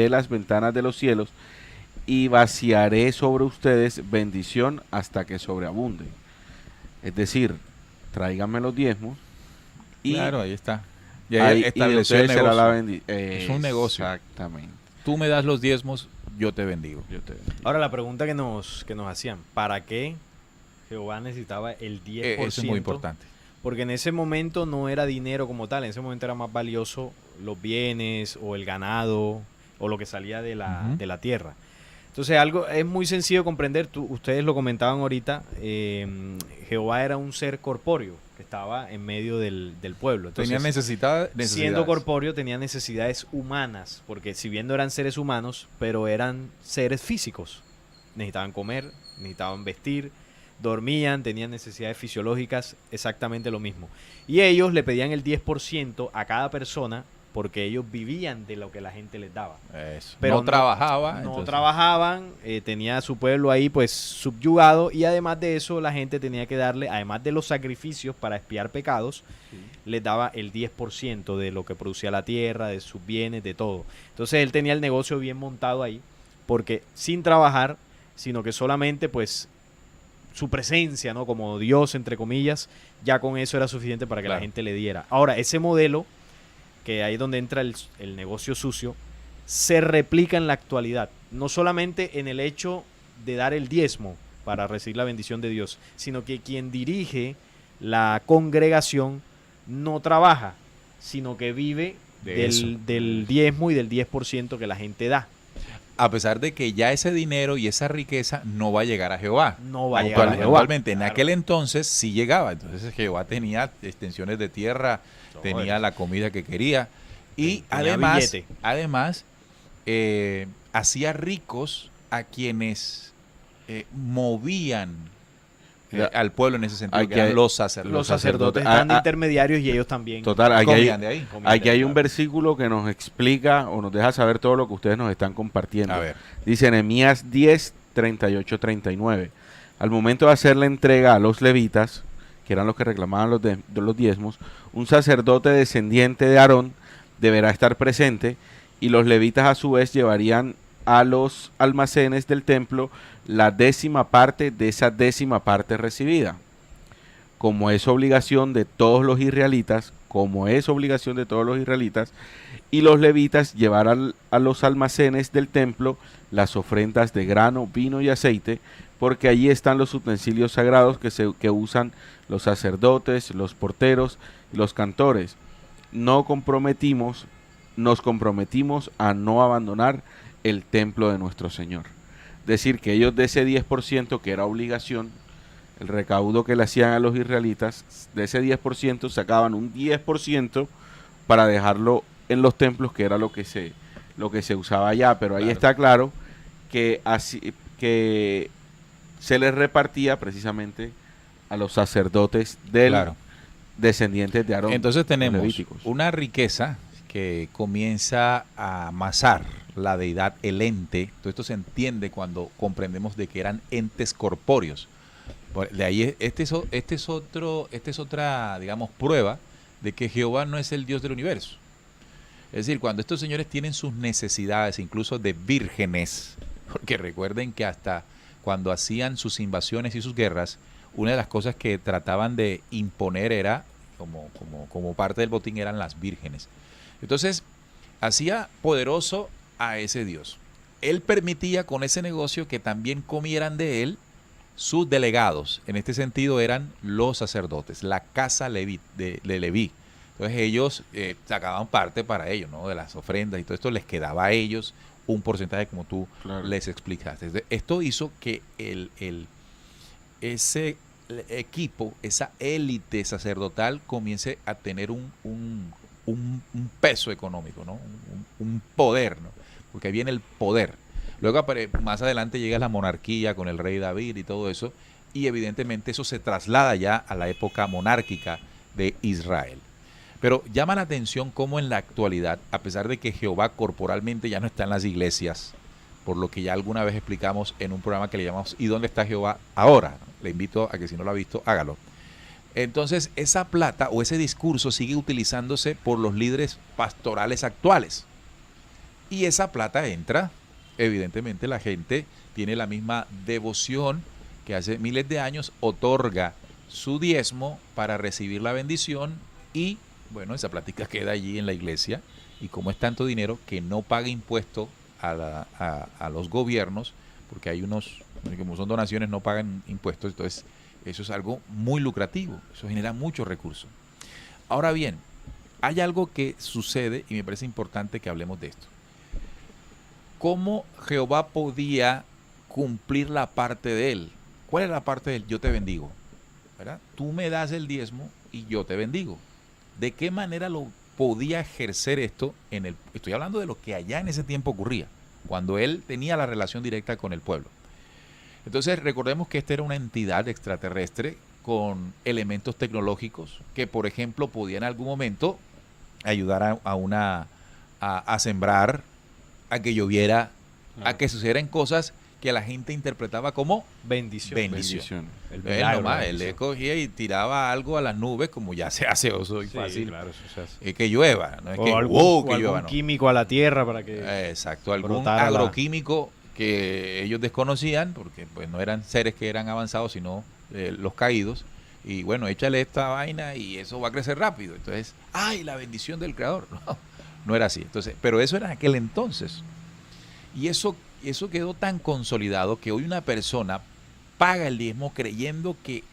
las ventanas de los cielos y vaciaré sobre ustedes bendición hasta que sobreabunde. Es decir, tráiganme los diezmos y Claro, ahí está. Y ahí ahí, y de estableció el ustedes será la negocio. Es un negocio. Exactamente. Tú me das los diezmos, yo te bendigo. Yo te- Ahora la pregunta que nos hacían, ¿para qué Jehová necesitaba el 10%? Eso es muy importante. Porque en ese momento no era dinero como tal, en ese momento era más valioso los bienes o el ganado o lo que salía de la, Ujú. de la tierra. Entonces algo es muy sencillo de comprender, ustedes lo comentaban ahorita, Jehová era un ser corpóreo que estaba en medio del pueblo. Entonces, Tenían necesidades. siendo corpóreo tenía necesidades humanas, porque si bien no eran seres humanos, pero eran seres físicos. Necesitaban comer, necesitaban vestir, dormían, tenían necesidades fisiológicas, exactamente lo mismo. Y ellos le pedían el 10% a cada persona porque ellos vivían de lo que la gente les daba. Eso. Pero no trabajaba. No entonces- trabajaban, tenía a su pueblo ahí pues subyugado y además de eso la gente tenía que darle, además de los sacrificios para expiar pecados, les daba el 10% de lo que producía la tierra, de sus bienes, de todo. Entonces él tenía el negocio bien montado ahí porque sin trabajar, sino que solamente pues su presencia, ¿no? Como Dios, entre comillas, ya con eso era suficiente para que la Claro. gente le diera. Ahora, ese modelo, que ahí es donde entra el negocio sucio, se replica en la actualidad. No solamente en el hecho de dar el diezmo para recibir la bendición de Dios, sino que quien dirige la congregación no trabaja, sino que vive De eso. del diezmo y del 10% que la gente da. A pesar de que ya ese dinero y esa riqueza no va a llegar a Jehová. No va a llegar a Jehová. Actualmente, en Claro. aquel entonces sí llegaba. Entonces Jehová tenía extensiones de tierra, tenía la comida que quería. Y Tenía además, billete. hacía ricos a quienes movían Ya. al pueblo en ese sentido, Aquí que eran hay- los sacerdotes. Los sacerdotes Ah, están de ah. intermediarios y ellos también. Total, aquí Comían de ahí. comían aquí de hay ahí, un claro. versículo que nos explica o nos deja saber todo lo que ustedes nos están compartiendo. A ver. Dice Nehemías 10, 38, 39. Al momento de hacer la entrega a los levitas, que eran los que reclamaban de los diezmos, un sacerdote descendiente de Aarón deberá estar presente, y los levitas a su vez llevarían a los almacenes del templo la 10ª parte de esa 10ª parte recibida. Como es obligación de todos los israelitas, y los levitas llevarán a los almacenes del templo las ofrendas de grano, vino y aceite, porque allí están los utensilios sagrados que usan los sacerdotes, los porteros y los cantores. Nos comprometimos a no abandonar el templo de nuestro Señor. Es decir, que ellos de ese 10% que era obligación, el recaudo que le hacían a los israelitas, de ese 10% sacaban un 10% para dejarlo en los templos, que era lo que se usaba allá. Pero ahí está claro que se les repartía precisamente a los sacerdotes descendientes de Aarón. Entonces tenemos una riqueza que comienza a amasar la deidad, el ente. Todo esto se entiende cuando comprendemos de que eran entes corpóreos. De ahí esta es otra, digamos, prueba de que Jehová no es el Dios del universo. Es decir, cuando estos señores tienen sus necesidades, incluso de vírgenes, porque recuerden que hasta cuando hacían sus invasiones y sus guerras, una de las cosas que trataban de imponer era, como parte del botín, eran las vírgenes. Entonces, hacía poderoso a ese Dios. Él permitía con ese negocio que también comieran de él sus delegados. En este sentido eran los sacerdotes, la casa de Leví. Entonces ellos sacaban parte para ellos, ¿no? De las ofrendas y todo esto les quedaba a ellos un porcentaje, como tú les explicaste. Entonces, esto hizo que ese equipo, esa élite sacerdotal comience a tener un peso económico, ¿no? Un poder, ¿no? Porque ahí viene el poder. Luego más adelante llega la monarquía con el rey David y todo eso, y evidentemente eso se traslada ya a la época monárquica de Israel. Pero llama la atención cómo en la actualidad, a pesar de que Jehová corporalmente ya no está en las iglesias, por lo que ya alguna vez explicamos en un programa que le llamamos ¿Y dónde está Jehová ahora? Le invito a que si no lo ha visto, hágalo. Entonces esa plata o ese discurso sigue utilizándose por los líderes pastorales actuales. Y esa plata entra, evidentemente la gente tiene la misma devoción que hace miles de años, otorga su diezmo para recibir la bendición y, bueno, esa plática queda allí en la iglesia, y como es tanto dinero que no paga impuesto a los gobiernos, porque hay unos, como son donaciones, no pagan impuestos, entonces eso es algo muy lucrativo, eso genera muchos recursos. Ahora bien, hay algo que sucede y me parece importante que hablemos de esto. ¿Cómo Jehová podía cumplir la parte de él? ¿Cuál es la parte de él? Yo te bendigo, ¿verdad? Tú me das el diezmo y yo te bendigo. ¿De qué manera lo podía ejercer esto estoy hablando de lo que allá en ese tiempo ocurría, cuando él tenía la relación directa con el pueblo? Entonces recordemos que esta era una entidad extraterrestre con elementos tecnológicos que, por ejemplo, podía en algún momento ayudar a sembrar, a que lloviera, a que sucedieran cosas que la gente interpretaba como bendición. Él le cogía y tiraba algo a las nubes, como ya se hace oso y fácil. Claro, eso se hace. Que llueva, no es que algún químico a la tierra para que exacto, algún agroquímico que ellos desconocían, porque pues no eran seres que eran avanzados, sino los caídos. Y bueno, échale esta vaina y eso va a crecer rápido. Entonces, ¡ay, la bendición del Creador! No era así. Entonces, pero eso era en aquel entonces. Y eso quedó tan consolidado que hoy una persona paga el diezmo creyendo que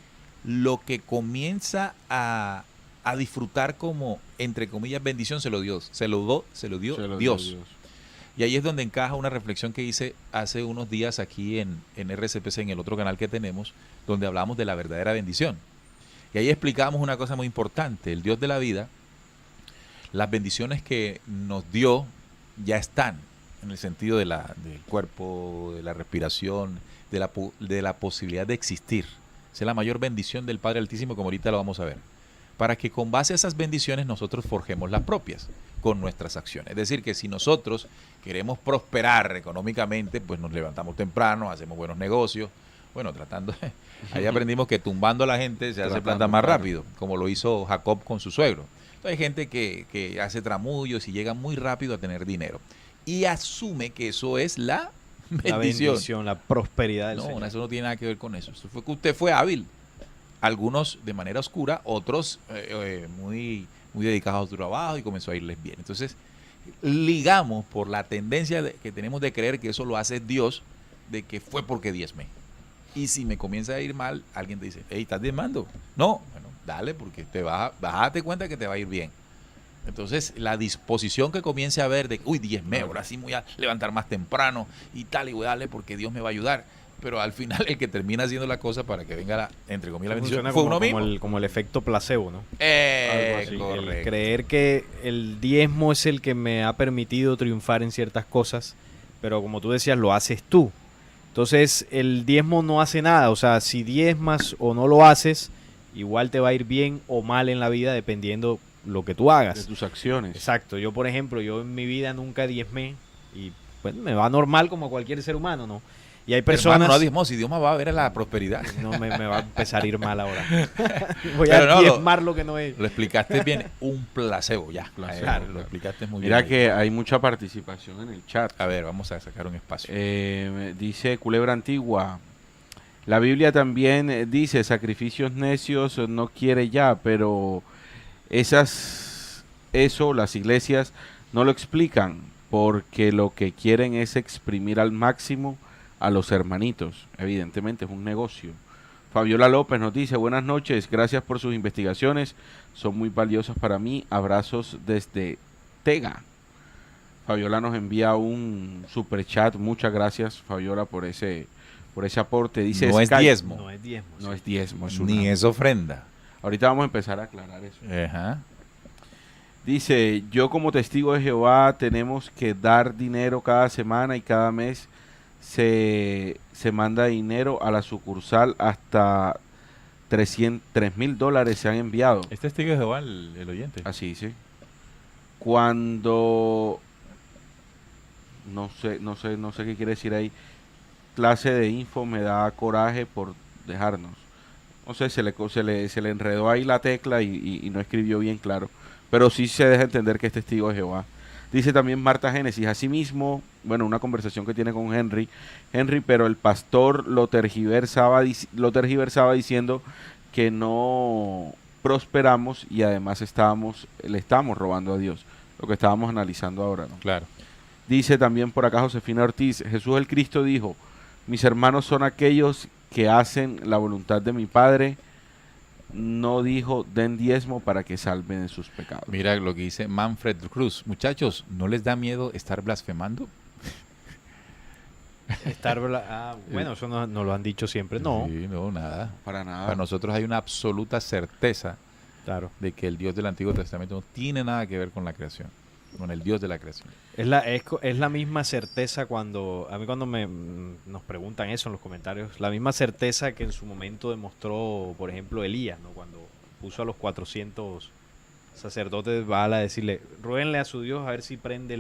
lo que comienza a disfrutar como, entre comillas, bendición se lo dio Dios. Y ahí es donde encaja una reflexión que hice hace unos días aquí en RCPC, en el otro canal que tenemos, donde hablamos de la verdadera bendición. Y ahí explicamos una cosa muy importante. El Dios de la vida, las bendiciones que nos dio ya están, en el sentido del cuerpo, de la respiración, de la posibilidad de existir. Esa es la mayor bendición del Padre Altísimo, como ahorita lo vamos a ver. Para que con base a esas bendiciones nosotros forjemos las propias con nuestras acciones. Es decir, que si nosotros queremos prosperar económicamente, pues nos levantamos temprano, hacemos buenos negocios, Bueno, tratando, ahí aprendimos que tumbando a la gente se hace Tratando, plata más claro. rápido, como lo hizo Jacob con su suegro. Entonces hay gente que hace tramullos y llega muy rápido a tener dinero. Y asume que eso es la La bendición. bendición, la prosperidad del No, Señor. eso no tiene nada que ver con eso. Eso fue que usted fue hábil. Algunos de manera oscura, otros muy dedicados a su trabajo y comenzó a irles bien. Entonces, ligamos por la tendencia que tenemos de creer que eso lo hace Dios, de que fue porque diezmé. Y si me comienza a ir mal, alguien te dice, hey, ¿estás diezmando? No, bueno, dale, porque vas a darte cuenta que te va a ir bien. Entonces, la disposición que comience a ver de, uy, diezmé, ahora sí me voy a levantar más temprano y tal, y voy a darle porque Dios me va a ayudar. Pero al final el que termina haciendo la cosa para que venga la, entre comillas, la bendición Funciona fue como, uno mismo. como el efecto placebo, ¿no? Algo así. El Correcto. creer que el diezmo es el que me ha permitido triunfar en ciertas cosas, pero como tú decías, lo haces tú. Entonces, el diezmo no hace nada. O sea, si diezmas o no lo haces, igual te va a ir bien o mal en la vida dependiendo lo que tú De hagas. tus acciones. Exacto. Yo, por ejemplo, yo en mi vida nunca diezmé y pues me va normal como a cualquier ser humano, ¿no? Y hay personas... Hermano, no diezmó, si Dios me va a ver a la prosperidad. No me va a empezar a ir mal ahora. Voy Pero a no, diezmar lo que no es. Lo explicaste bien, un placebo, ya. Placebo, Claro, claro. lo explicaste muy Mira bien. que hay mucha participación en el chat. A ver, vamos a sacar un espacio. Dice Culebra Antigua. La Biblia también dice sacrificios necios no quiere ya, pero eso las iglesias no lo explican porque lo que quieren es exprimir al máximo a los hermanitos. Evidentemente es un negocio. Fabiola López nos dice, buenas noches, gracias por sus investigaciones, son muy valiosas para mí, abrazos desde Tega. Fabiola nos envía un super chat, muchas gracias Fabiola por ese aporte. Dice No es Sky- diezmo, No es diezmo. No sí. es diezmo, es una... ni es ofrenda. Ahorita vamos a empezar a aclarar eso. Ajá. Dice, yo como testigo de Jehová tenemos que dar dinero cada semana y cada mes se manda dinero a la sucursal hasta $3,000 se han enviado. Este es testigo de Jehová, el oyente. Así dice. Cuando no sé qué quiere decir ahí. Clase de info me da coraje por dejarnos. No sé, se le enredó ahí la tecla y no escribió bien claro. Pero sí se deja entender que es testigo de Jehová. Dice también Marta Génesis, asimismo, bueno, una conversación que tiene con Henry, pero el pastor lo tergiversaba diciendo que no prosperamos y además le estábamos robando a Dios, lo que estábamos analizando ahora, ¿no? Claro. Dice también por acá Josefina Ortiz, Jesús el Cristo dijo, mis hermanos son aquellos que hacen la voluntad de mi Padre, no dijo den diezmo para que salven de sus pecados. Mira lo que dice Manfred Cruz. Muchachos, ¿no les da miedo estar blasfemando? Bueno, eso no lo han dicho siempre. No, Sí, no, nada. Para nada. Para nosotros hay una absoluta certeza claro. de que el Dios del Antiguo Testamento no tiene nada que ver con la creación, con el Dios de la creación. Es la misma certeza cuando nos preguntan eso en los comentarios, la misma certeza que en su momento demostró, por ejemplo, Elías, ¿no? Cuando puso a los 400 sacerdotes de Baal a decirle, ruéguenle a su Dios a ver si prende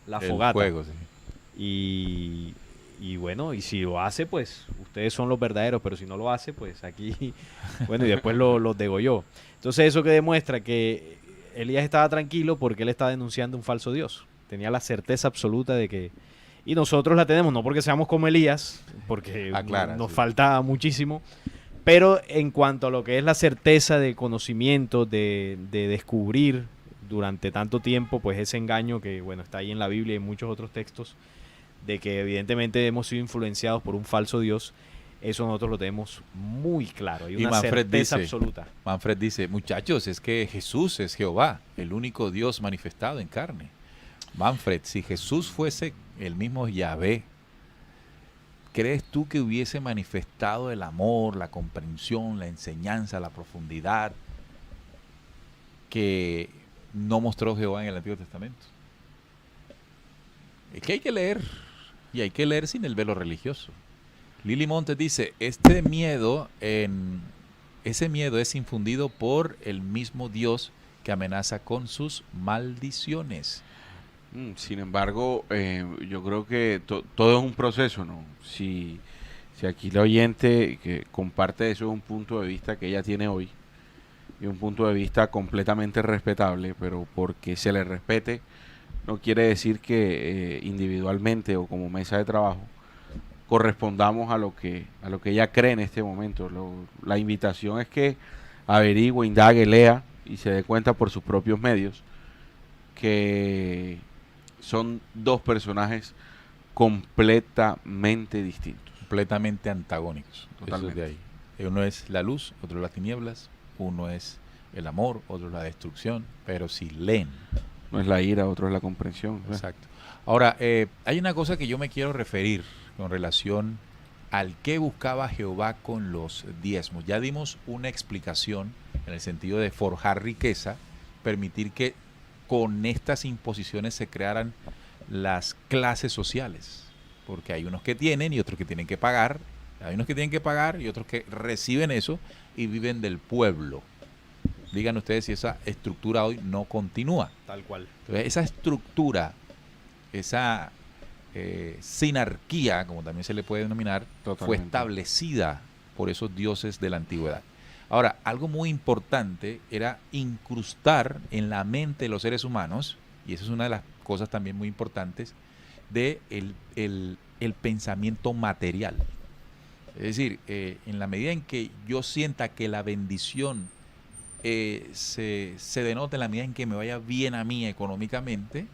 la El fogata. fuego, sí. Y bueno, y si lo hace, pues ustedes son los verdaderos, pero si no lo hace, pues aquí, bueno, y después los degolló. Entonces eso que demuestra que Elías estaba tranquilo porque él estaba denunciando un falso Dios. Tenía la certeza absoluta de que... Y nosotros la tenemos, no porque seamos como Elías, porque Aclara, nos sí. falta muchísimo, pero en cuanto a lo que es la certeza de conocimiento, de descubrir durante tanto tiempo, pues ese engaño que, bueno, está ahí en la Biblia y en muchos otros textos, de que evidentemente hemos sido influenciados por un falso Dios, eso nosotros lo tenemos muy claro. Hay Y una Manfred certeza dice, absoluta. Manfred dice, muchachos, es que Jesús es Jehová, el único Dios manifestado en carne. Manfred, si Jesús fuese el mismo Yahvé, ¿crees tú que hubiese manifestado el amor, la comprensión, la enseñanza, la profundidad que no mostró Jehová en el Antiguo Testamento? Es que hay que leer, y hay que leer sin el velo religioso. Lili Montes dice, ese miedo es infundido por el mismo Dios que amenaza con sus maldiciones. Sin embargo, yo creo que todo es un proceso, ¿no? Si Si aquí la oyente que comparte eso es un punto de vista que ella tiene hoy, y un punto de vista completamente respetable, pero porque se le respete no quiere decir que individualmente o como mesa de trabajo correspondamos a lo que ella cree en este momento. La invitación es que averigüe, indague, lea y se dé cuenta por sus propios medios que son dos personajes completamente distintos. Completamente antagónicos. Totalmente. Eso es de ahí. Uno es la luz, otro las tinieblas, uno es el amor, otro la destrucción, pero si leen. No es la ira, otro es la comprensión. Exacto. Ahora, hay una cosa que yo me quiero referir con relación al que buscaba Jehová con los diezmos. Ya dimos una explicación en el sentido de forjar riqueza, permitir que con estas imposiciones se crearan las clases sociales, porque hay unos que tienen y otros que tienen que pagar, hay unos que tienen que pagar y otros que reciben eso y viven del pueblo. Digan ustedes si esa estructura hoy no continúa. Tal cual. Entonces, esa estructura, esa sinarquía, como también se le puede denominar, fue Totalmente. establecida por esos dioses de la antigüedad. Ahora, algo muy importante era incrustar en la mente de los seres humanos, y esa es una de las cosas también muy importantes, de el pensamiento material. Es decir, en la medida en que yo sienta que la bendición se denota en la medida en que me vaya bien a mí económicamente,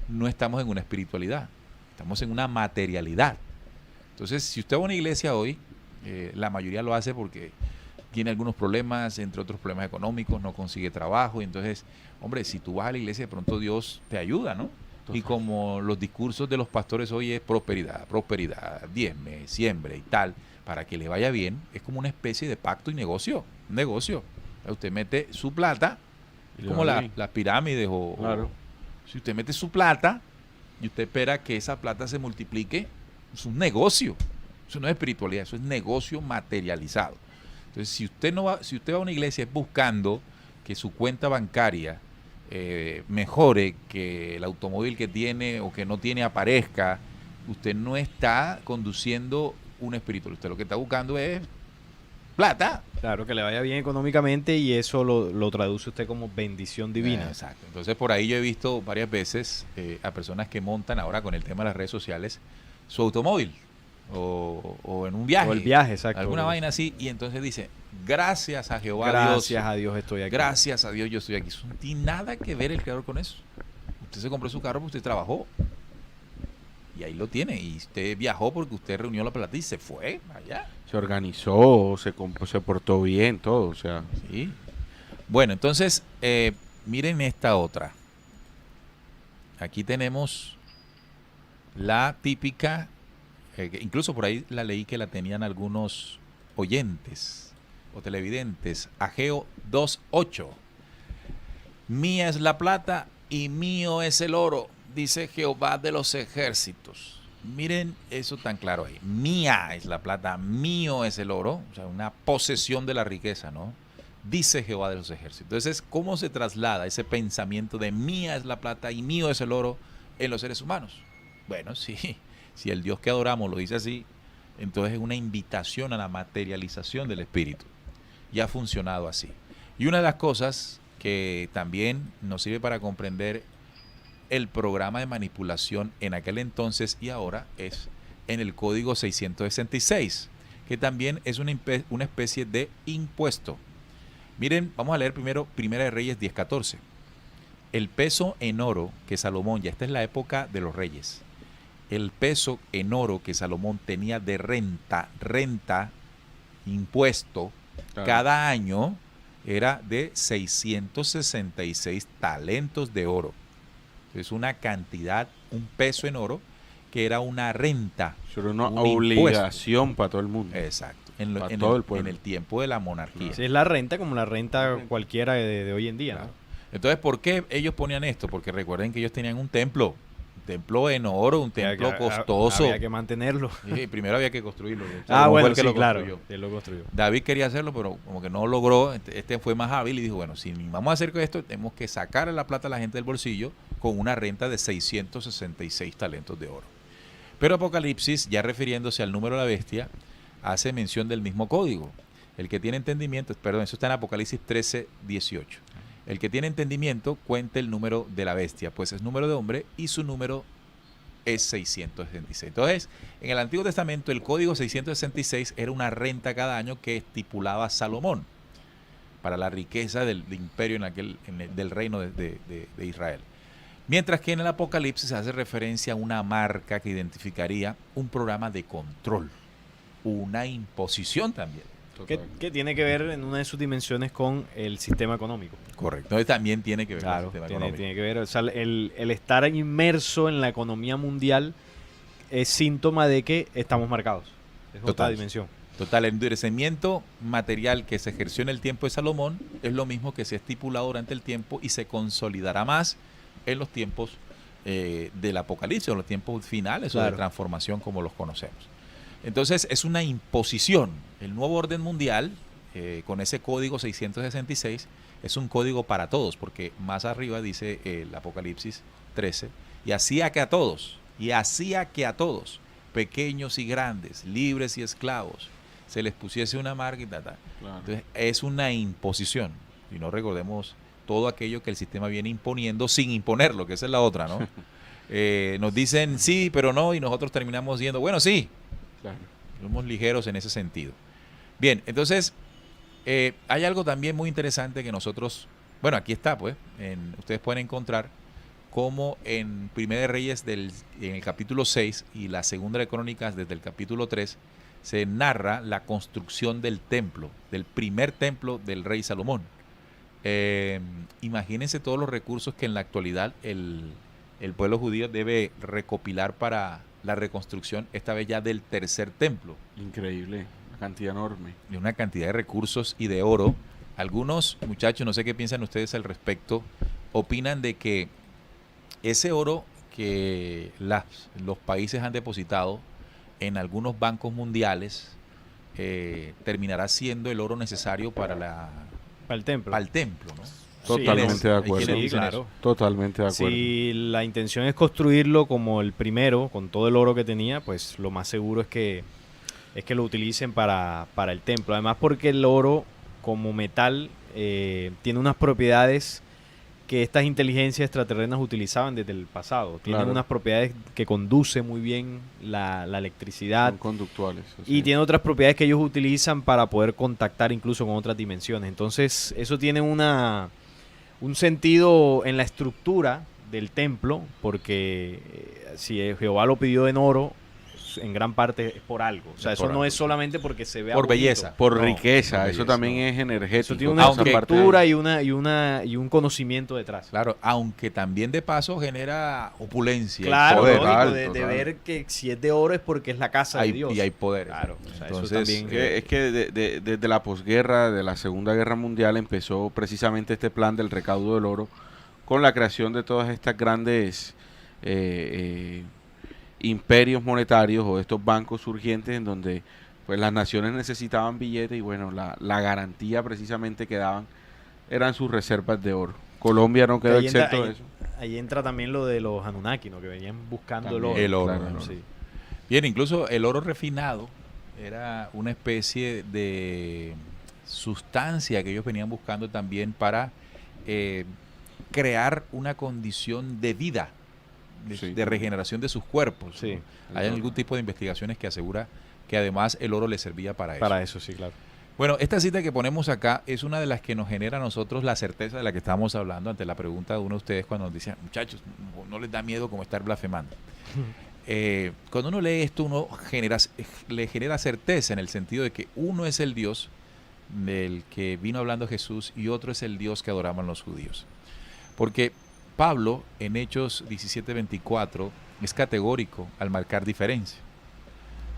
no estamos en una espiritualidad, estamos en una materialidad. Entonces, si usted va a una iglesia hoy, la mayoría lo hace porque tiene algunos problemas, entre otros problemas económicos, no consigue trabajo, y entonces, hombre, si tú vas a la iglesia, de pronto Dios te ayuda, ¿no? Total. Y como los discursos de los pastores hoy es prosperidad, prosperidad, diezme, siembre y tal, para que le vaya bien, es como una especie de pacto y negocio, un negocio. Usted mete su plata, es como las pirámides Claro. si usted mete su plata y usted espera que esa plata se multiplique, es un negocio. Eso no es espiritualidad, eso es negocio materializado. Entonces, si usted va a una iglesia buscando que su cuenta bancaria mejore, que el automóvil que tiene o que no tiene aparezca, usted no está conduciendo una espiritualidad. Usted lo que está buscando es plata. Claro, que le vaya bien económicamente y eso lo traduce usted como bendición divina. Exacto. Entonces, por ahí yo he visto varias veces a personas que montan ahora con el tema de las redes sociales su automóvil o en un viaje. O el viaje, exacto. Alguna vaina así. Y entonces dice, gracias a Jehová Gracias Dios. a Dios estoy aquí. Gracias a Dios yo estoy aquí. Eso no tiene nada que ver el creador con eso. Usted se compró su carro porque usted trabajó. Y ahí lo tiene. Y usted viajó porque usted reunió la plata y se fue allá. Se organizó, se portó bien, todo, o sea. Sí. Bueno, entonces, miren esta otra. Aquí tenemos la típica, que incluso por ahí la leí que la tenían algunos oyentes o televidentes. Ageo 2:8. Mía es la plata y mío es el oro, dice Jehová de los ejércitos. Miren eso tan claro ahí. Mía es la plata, mío es el oro, o sea, una posesión de la riqueza, ¿no? Dice Jehová de los ejércitos. Entonces, ¿cómo se traslada ese pensamiento de mía es la plata y mío es el oro en los seres humanos? Bueno, sí, si el Dios que adoramos lo dice así, entonces es una invitación a la materialización del espíritu. Y ha funcionado así. Y una de las cosas que también nos sirve para comprender el programa de manipulación en aquel entonces y ahora es en el código 666, que también es una especie de impuesto. Miren, vamos a leer primero Primera de Reyes 10:14. El peso en oro que Salomón, ya esta es la época de los reyes, el peso en oro que Salomón tenía de renta, impuesto, Claro. cada año era de 666 talentos de oro. Es una cantidad, un peso en oro, que era una renta. Era una un obligación para todo el mundo. Exacto. Para todo el pueblo. En el tiempo de la monarquía. Sí, es la renta como la renta cualquiera de hoy en día, Claro. ¿no? Entonces, ¿por qué ellos ponían esto? Porque recuerden que ellos tenían un templo en oro, un templo costoso. Había que mantenerlo. Sí, primero había que construirlo. Ah, Salomón fue bueno, el que sí, lo claro. construyó. Él lo construyó. David quería hacerlo, pero como que no logró. Este fue más hábil y dijo, bueno, si vamos a hacer esto, tenemos que sacar la plata a la gente del bolsillo con una renta de 666 talentos de oro. Pero Apocalipsis, ya refiriéndose al número de la bestia, hace mención del mismo código. El que tiene entendimiento, perdón, eso está en Apocalipsis 13, 18. El que tiene entendimiento cuenta el número de la bestia, pues es número de hombre y su número es 666. Entonces, en el Antiguo Testamento el código 666 era una renta cada año que estipulaba Salomón para la riqueza del imperio del reino de Israel. Mientras que en el Apocalipsis se hace referencia a una marca que identificaría un programa de control, una imposición también. Que tiene que ver en una de sus dimensiones con el sistema económico. Correcto. Entonces también tiene que ver Claro, con el sistema económico. tiene que ver. O sea, el estar inmerso en la economía mundial es síntoma de que estamos marcados. Es otra Total. dimensión. Total, el endurecimiento material que se ejerció en el tiempo de Salomón es lo mismo que se ha estipulado durante el tiempo y se consolidará más en los tiempos del Apocalipsis, en los tiempos finales o de Claro. transformación como los conocemos. Entonces es una imposición. El nuevo orden mundial, con ese código 666, es un código para todos, porque más arriba dice el Apocalipsis 13, y hacía que a todos, pequeños y grandes, libres y esclavos, se les pusiese una marca y tal. Claro. Entonces es una imposición. Y no recordemos todo aquello que el sistema viene imponiendo sin imponerlo, que esa es la otra, ¿no? Nos dicen sí, pero no, y nosotros terminamos diciendo, bueno, sí. Claro. Somos ligeros en ese sentido. Bien, entonces, hay algo también muy interesante que nosotros, bueno, aquí está, pues, ustedes pueden encontrar cómo en Primera de Reyes en el capítulo 6 y la Segunda de Crónicas desde el capítulo 3, se narra la construcción del templo, del primer templo del rey Salomón. Imagínense todos los recursos que en la actualidad el pueblo judío debe recopilar para la reconstrucción, esta vez ya del tercer templo. Increíble, una cantidad enorme. De una cantidad de recursos y de oro. Algunos muchachos, no sé qué piensan ustedes al respecto, opinan de que ese oro que los países han depositado en algunos bancos mundiales terminará siendo el oro necesario para Para el templo. ¿no? Totalmente de Hay acuerdo. quienes dicen claro. eso. Totalmente de acuerdo. Si la intención es construirlo como el primero, con todo el oro que tenía, pues lo más seguro es que lo utilicen para el templo. Además, porque el oro como metal tiene unas propiedades que estas inteligencias extraterrenas utilizaban desde el pasado. Tienen Claro. unas propiedades que conduce muy bien la electricidad. Son conductuales. Y tiene otras propiedades que ellos utilizan para poder contactar incluso con otras dimensiones. Entonces, eso tiene un sentido en la estructura del templo, porque si Jehová lo pidió en oro, en gran parte es por algo. O sea, Es eso por no algo, es solamente porque se vea Por bonito. belleza. Por No, riqueza, por eso belleza, también no. es energético. Eso tiene una toda esa Aunque- parte estructura ahí. y un conocimiento detrás. Claro, aunque también de paso genera opulencia. y Claro, poder. lógico, total, de total. ver que si es de oro es porque es la casa de Dios. Y hay poder. Claro, o sea, eso Entonces, también- Es que desde la posguerra, de la Segunda Guerra Mundial, empezó precisamente este plan del recaudo del oro con la creación de todas estas grandes imperios monetarios o estos bancos surgientes en donde pues las naciones necesitaban billetes y bueno, la garantía precisamente que daban eran sus reservas de oro. Colombia no quedó Ahí entra- exento de ahí- eso. Ahí entra también lo de los Anunnaki, ¿no? Que venían buscando También, el oro, claro, ¿no? Sí. Bien, incluso el oro refinado era una especie de sustancia que ellos venían buscando también para crear una condición de vida, Sí. de regeneración de sus cuerpos. Sí. ¿no? Hay algún tipo de investigaciones que asegura que además el oro le servía para eso. Para eso, sí, claro. Bueno, esta cita que ponemos acá es una de las que nos genera a nosotros la certeza de la que estábamos hablando ante la pregunta de uno de ustedes cuando nos decían, muchachos, no les da miedo como estar blasfemando. Cuando uno lee esto, le genera certeza en el sentido de que uno es el Dios del que vino hablando Jesús y otro es el Dios que adoraban los judíos. Porque Pablo, en Hechos 17:24, es categórico al marcar diferencia,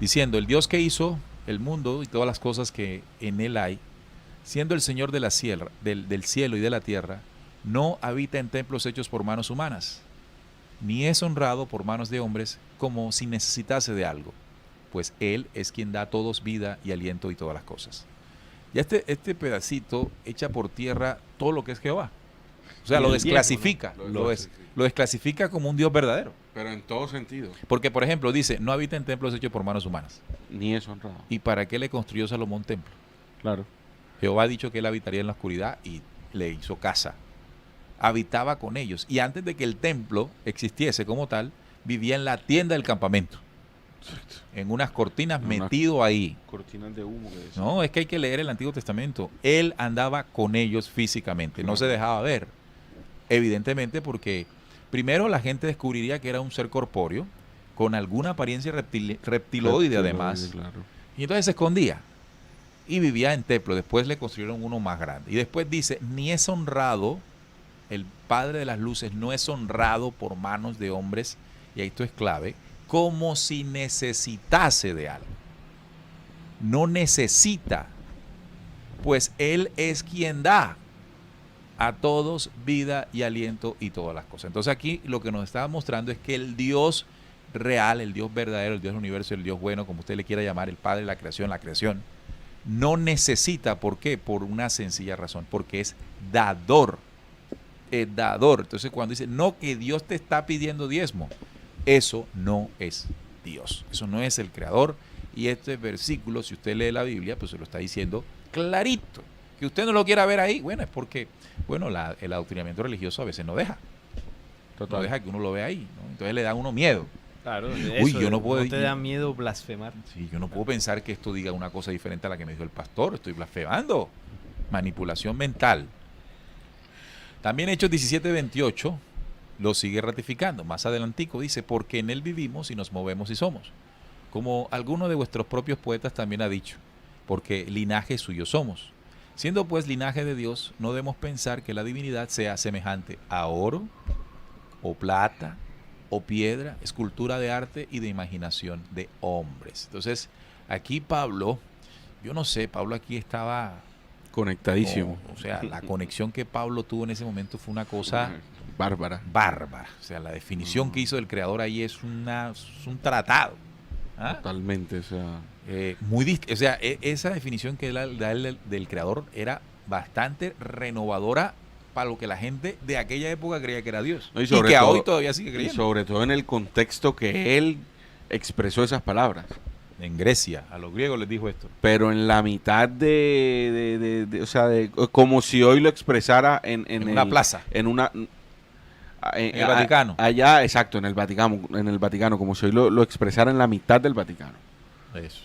diciendo, el Dios que hizo el mundo y todas las cosas que en él hay, siendo el Señor de la del cielo y de la tierra, no habita en templos hechos por manos humanas, ni es honrado por manos de hombres como si necesitase de algo, pues Él es quien da a todos vida y aliento y todas las cosas. Y este pedacito echa por tierra todo lo que es Jehová. O sea, Y lo el desclasifica, diezmo, ¿no? lo desclasifica como un Dios verdadero. Pero en todo sentido. Porque, por ejemplo, dice, no habita en templos hechos por manos humanas. Ni es honrado. ¿Y para qué le construyó Salomón templo? Claro. Jehová ha dicho que él habitaría en la oscuridad y le hizo casa. Habitaba con ellos. Y antes de que el templo existiese como tal, vivía en la tienda del campamento. En unas cortinas metido ahí. Cortinas de humo que decía. No, es que hay que leer el Antiguo Testamento. Él andaba con ellos físicamente, no se dejaba ver. Evidentemente porque primero la gente descubriría que era un ser corpóreo, con alguna apariencia reptiloide además. Claro. Y entonces se escondía. Y vivía en templo. Después le construyeron uno más grande. Y después dice, ni es honrado, el Padre de las Luces no es honrado por manos de hombres, y esto es clave, como si necesitase de algo. No necesita, pues Él es quien da a todos vida y aliento y todas las cosas. Entonces aquí lo que nos está mostrando es que el Dios real, el Dios verdadero, el Dios del universo, el Dios bueno, como usted le quiera llamar, el Padre de la creación, no necesita. ¿Por qué? Por una sencilla razón, porque es dador. Es dador. Entonces cuando dice, no, que Dios te está pidiendo diezmo, eso no es Dios. Eso no es el creador. Y este versículo, si usted lee la Biblia, pues se lo está diciendo clarito. Que usted no lo quiera ver ahí, bueno, es porque, bueno, el adoctrinamiento religioso a veces no deja. Total. No deja que uno lo vea ahí, ¿no? Entonces le da a uno miedo. Claro, Uy, yo no puedo... ¿No te da miedo blasfemar? Sí, yo no puedo pensar que esto diga una cosa diferente a la que me dijo el pastor. Estoy blasfemando. Manipulación mental. También Hechos 17:28 lo sigue ratificando. Más adelantico dice, porque en él vivimos y nos movemos y somos. Como alguno de vuestros propios poetas también ha dicho, porque linaje suyo somos. Siendo pues linaje de Dios, no debemos pensar que la divinidad sea semejante a oro, o plata, o piedra, escultura de arte y de imaginación de hombres. Entonces, aquí Pablo, yo no sé, Pablo aquí estaba... Conectadísimo. O sea, la conexión que Pablo tuvo en ese momento fue una cosa... Bárbara. O sea, la definición que hizo el creador ahí es un tratado. ¿Ah? Totalmente, o sea... O sea, esa definición que da él del creador era bastante renovadora para lo que la gente de aquella época creía que era Dios. No, y que todo, hoy todavía sigue y creyendo. sobre todo en el contexto que él expresó esas palabras. En Grecia, a los griegos les dijo esto. Pero en la mitad o sea, como si hoy lo expresara en una plaza. En una... En el Vaticano. Allá, exacto, en el Vaticano, como si hoy lo expresara en la mitad del Vaticano. Eso.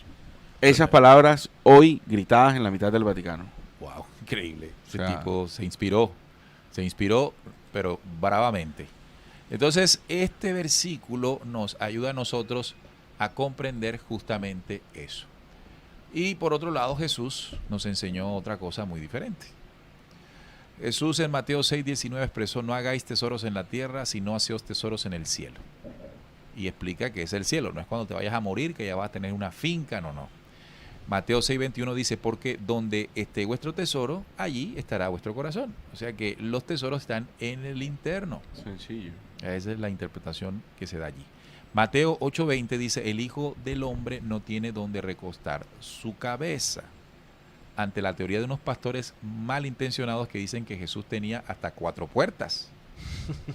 Esas palabras hoy gritadas en la mitad del Vaticano. Wow, increíble. Ese O sea, tipo se inspiró, pero bravamente. Entonces, este versículo nos ayuda a nosotros a comprender justamente eso. Y por otro lado, Jesús nos enseñó otra cosa muy diferente. Jesús en Mateo 6:19 expresó, no hagáis tesoros en la tierra, sino haceos tesoros en el cielo. Y explica que es el cielo, no es cuando te vayas a morir, que ya vas a tener una finca, no. Mateo 6:21 dice, porque donde esté vuestro tesoro, allí estará vuestro corazón. O sea que los tesoros están en el interno. Sencillo. Esa es la interpretación que se da allí. Mateo 8:20 dice, el Hijo del Hombre no tiene donde recostar su cabeza. Ante la teoría de unos pastores malintencionados que dicen que Jesús tenía hasta 4 puertas.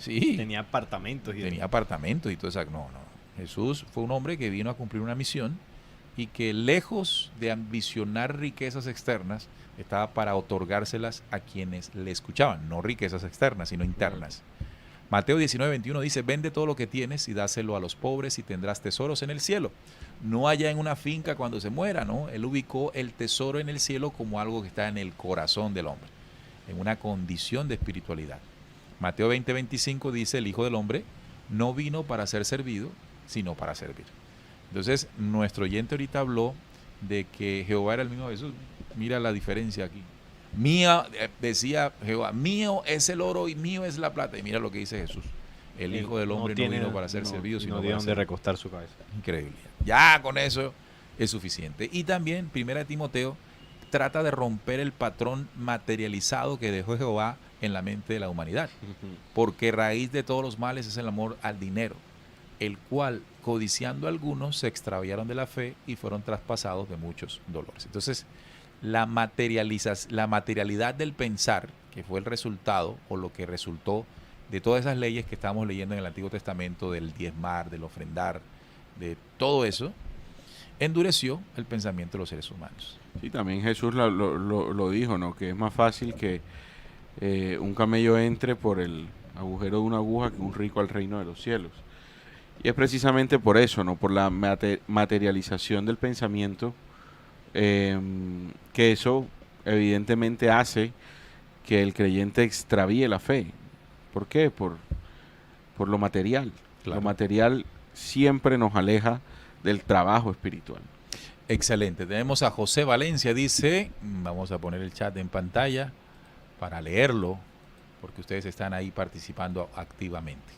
Sí. Tenía apartamentos. Tenía apartamentos y todo eso. No. Jesús fue un hombre que vino a cumplir una misión y que lejos de ambicionar riquezas externas, estaba para otorgárselas a quienes le escuchaban. No riquezas externas, sino internas. Mateo 19:21 dice, vende todo lo que tienes y dáselo a los pobres y tendrás tesoros en el cielo. No allá en una finca cuando se muera, ¿no? Él ubicó el tesoro en el cielo como algo que está en el corazón del hombre, en una condición de espiritualidad. Mateo 20:25 dice, el Hijo del Hombre no vino para ser servido, sino para servir. Entonces, nuestro oyente ahorita habló de que Jehová era el mismo Jesús. Mira la diferencia aquí. Mía, decía Jehová, mío es el oro y mío es la plata. Y mira lo que dice Jesús. El Hijo del Hombre no vino para ser servido, sino no para dio donde servir. recostar su cabeza. Increíble. Ya con eso es suficiente. Y también, 1 Timoteo trata de romper el patrón materializado que dejó Jehová en la mente de la humanidad. Porque raíz de todos los males es el amor al dinero, el cual, codiciando a algunos, se extraviaron de la fe y fueron traspasados de muchos dolores. Entonces, la materialidad del pensar, que fue el resultado o lo que resultó de todas esas leyes que estamos leyendo en el Antiguo Testamento, del diezmar, del ofrendar, de todo eso, endureció el pensamiento de los seres humanos. Sí, también Jesús lo dijo, ¿no? Que es más fácil que un camello entre por el agujero de una aguja que un rico al reino de los cielos. Y es precisamente por eso, ¿no? Por la materialización del pensamiento, que eso evidentemente hace que el creyente extravíe la fe. ¿Por qué? Por lo material. Claro. Lo material siempre nos aleja del trabajo espiritual. Excelente. Tenemos a José Valencia, dice, vamos a poner el chat en pantalla para leerlo, porque ustedes están ahí participando activamente.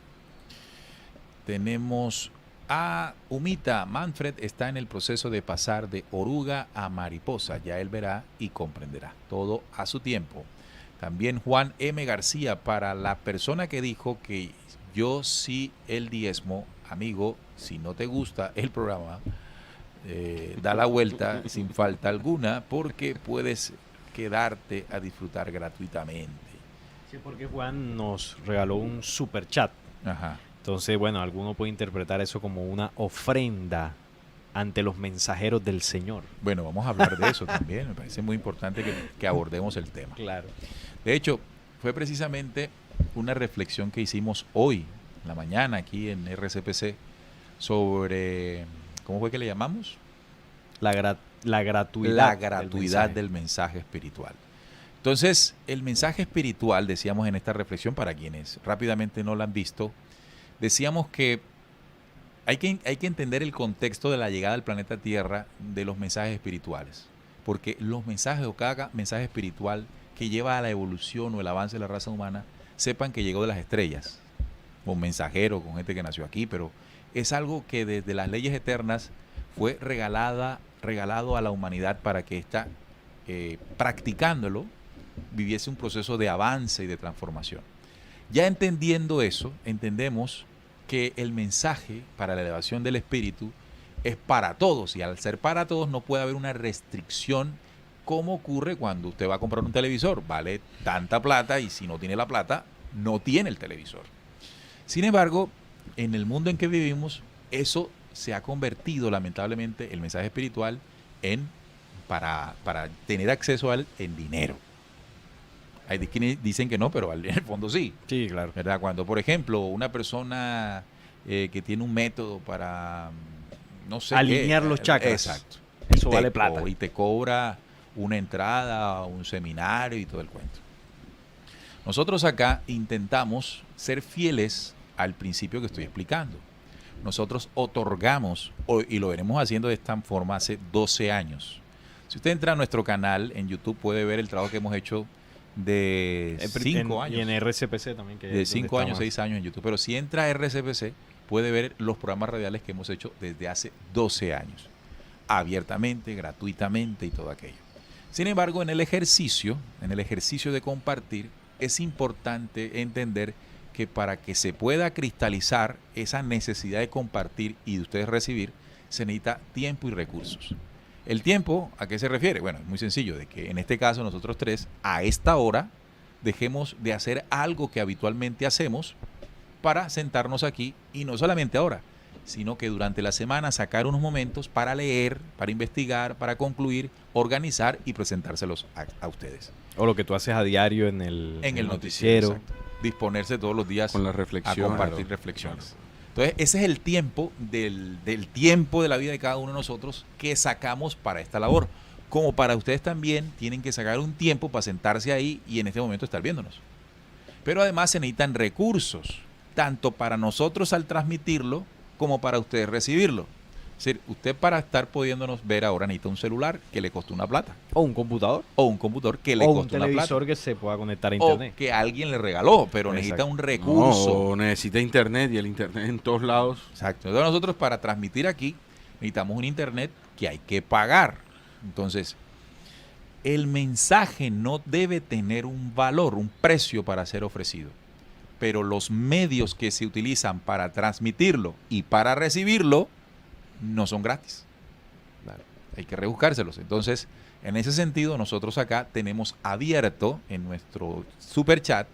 Tenemos a Humita. Manfred está en el proceso de pasar de oruga a mariposa. Ya él verá y comprenderá. Todo a su tiempo. También Juan M. García, para la persona que dijo que yo sí el diezmo, amigo, si no te gusta el programa, da la vuelta sin falta alguna, porque puedes quedarte a disfrutar gratuitamente. Sí, porque Juan nos regaló un super chat. Ajá. Entonces, bueno, alguno puede interpretar eso como una ofrenda ante los mensajeros del Señor. Bueno, vamos a hablar de eso también. Me parece muy importante que abordemos el tema. Claro. De hecho, fue precisamente una reflexión que hicimos hoy, en la mañana, aquí en RCPC, sobre, ¿cómo fue que le llamamos? La gratuidad. La gratuidad del mensaje espiritual. Entonces, el mensaje espiritual, decíamos en esta reflexión, para quienes rápidamente no la han visto, decíamos que hay que entender el contexto de la llegada al planeta Tierra de los mensajes espirituales. Porque los mensajes o cada mensaje espiritual que lleva a la evolución o el avance de la raza humana, sepan que llegó de las estrellas, con mensajeros, con gente que nació aquí, pero es algo que desde las leyes eternas fue regalado a la humanidad para que ésta, practicándolo, viviese un proceso de avance y de transformación. Ya entendiendo eso, entendemos que el mensaje para la elevación del espíritu es para todos, y al ser para todos no puede haber una restricción, como ocurre cuando usted va a comprar un televisor. Vale tanta plata y si no tiene la plata, no tiene el televisor. Sin embargo, en el mundo en que vivimos, eso se ha convertido, lamentablemente, el mensaje espiritual para tener acceso a él en dinero. Hay quienes dicen que no, pero en el fondo sí. Sí, claro. ¿Verdad? Cuando, por ejemplo, una persona que tiene un método para, no sé alinear los chakras. Exacto. Eso vale plata. Y te cobra una entrada, un seminario y todo el cuento. Nosotros acá intentamos ser fieles al principio que estoy explicando. Nosotros otorgamos, y lo veremos haciendo de esta forma hace 12 años. Si usted entra a nuestro canal en YouTube, puede ver el trabajo que hemos hecho de 5 años. Y en RCPC también. De 5 años, 6 años en YouTube. Pero si entra a RCPC, puede ver los programas radiales que hemos hecho desde hace 12 años. Abiertamente, gratuitamente y todo aquello. Sin embargo, en el ejercicio de compartir, es importante entender que para que se pueda cristalizar esa necesidad de compartir y de ustedes recibir, se necesita tiempo y recursos. ¿El tiempo a qué se refiere? Bueno, es muy sencillo, de que en este caso nosotros tres, a esta hora, dejemos de hacer algo que habitualmente hacemos para sentarnos aquí, y no solamente ahora, sino que durante la semana sacar unos momentos para leer, para investigar, para concluir, organizar y presentárselos a ustedes. O lo que tú haces a diario en el noticiero. Exacto. Disponerse todos los días con la reflexión, a compartir reflexiones. Entonces, ese es el tiempo del tiempo de la vida de cada uno de nosotros que sacamos para esta labor. Como para ustedes también tienen que sacar un tiempo para sentarse ahí y en este momento estar viéndonos. Pero además se necesitan recursos, tanto para nosotros al transmitirlo, como para ustedes recibirlo. Es decir, usted para estar pudiéndonos ver ahora necesita un celular que le costó una plata. O un computador. O un computador que le costó una plata. O un televisor que se pueda conectar a internet. O que alguien le regaló, pero necesita un recurso. No, o necesita internet, y el internet en todos lados. Exacto. Entonces nosotros para transmitir aquí necesitamos un internet que hay que pagar. Entonces, el mensaje no debe tener un valor, un precio para ser ofrecido. Pero los medios que se utilizan para transmitirlo y para recibirlo no son gratis. Claro. Hay que rebuscárselos. Entonces, en ese sentido, nosotros acá tenemos abierto en nuestro super chat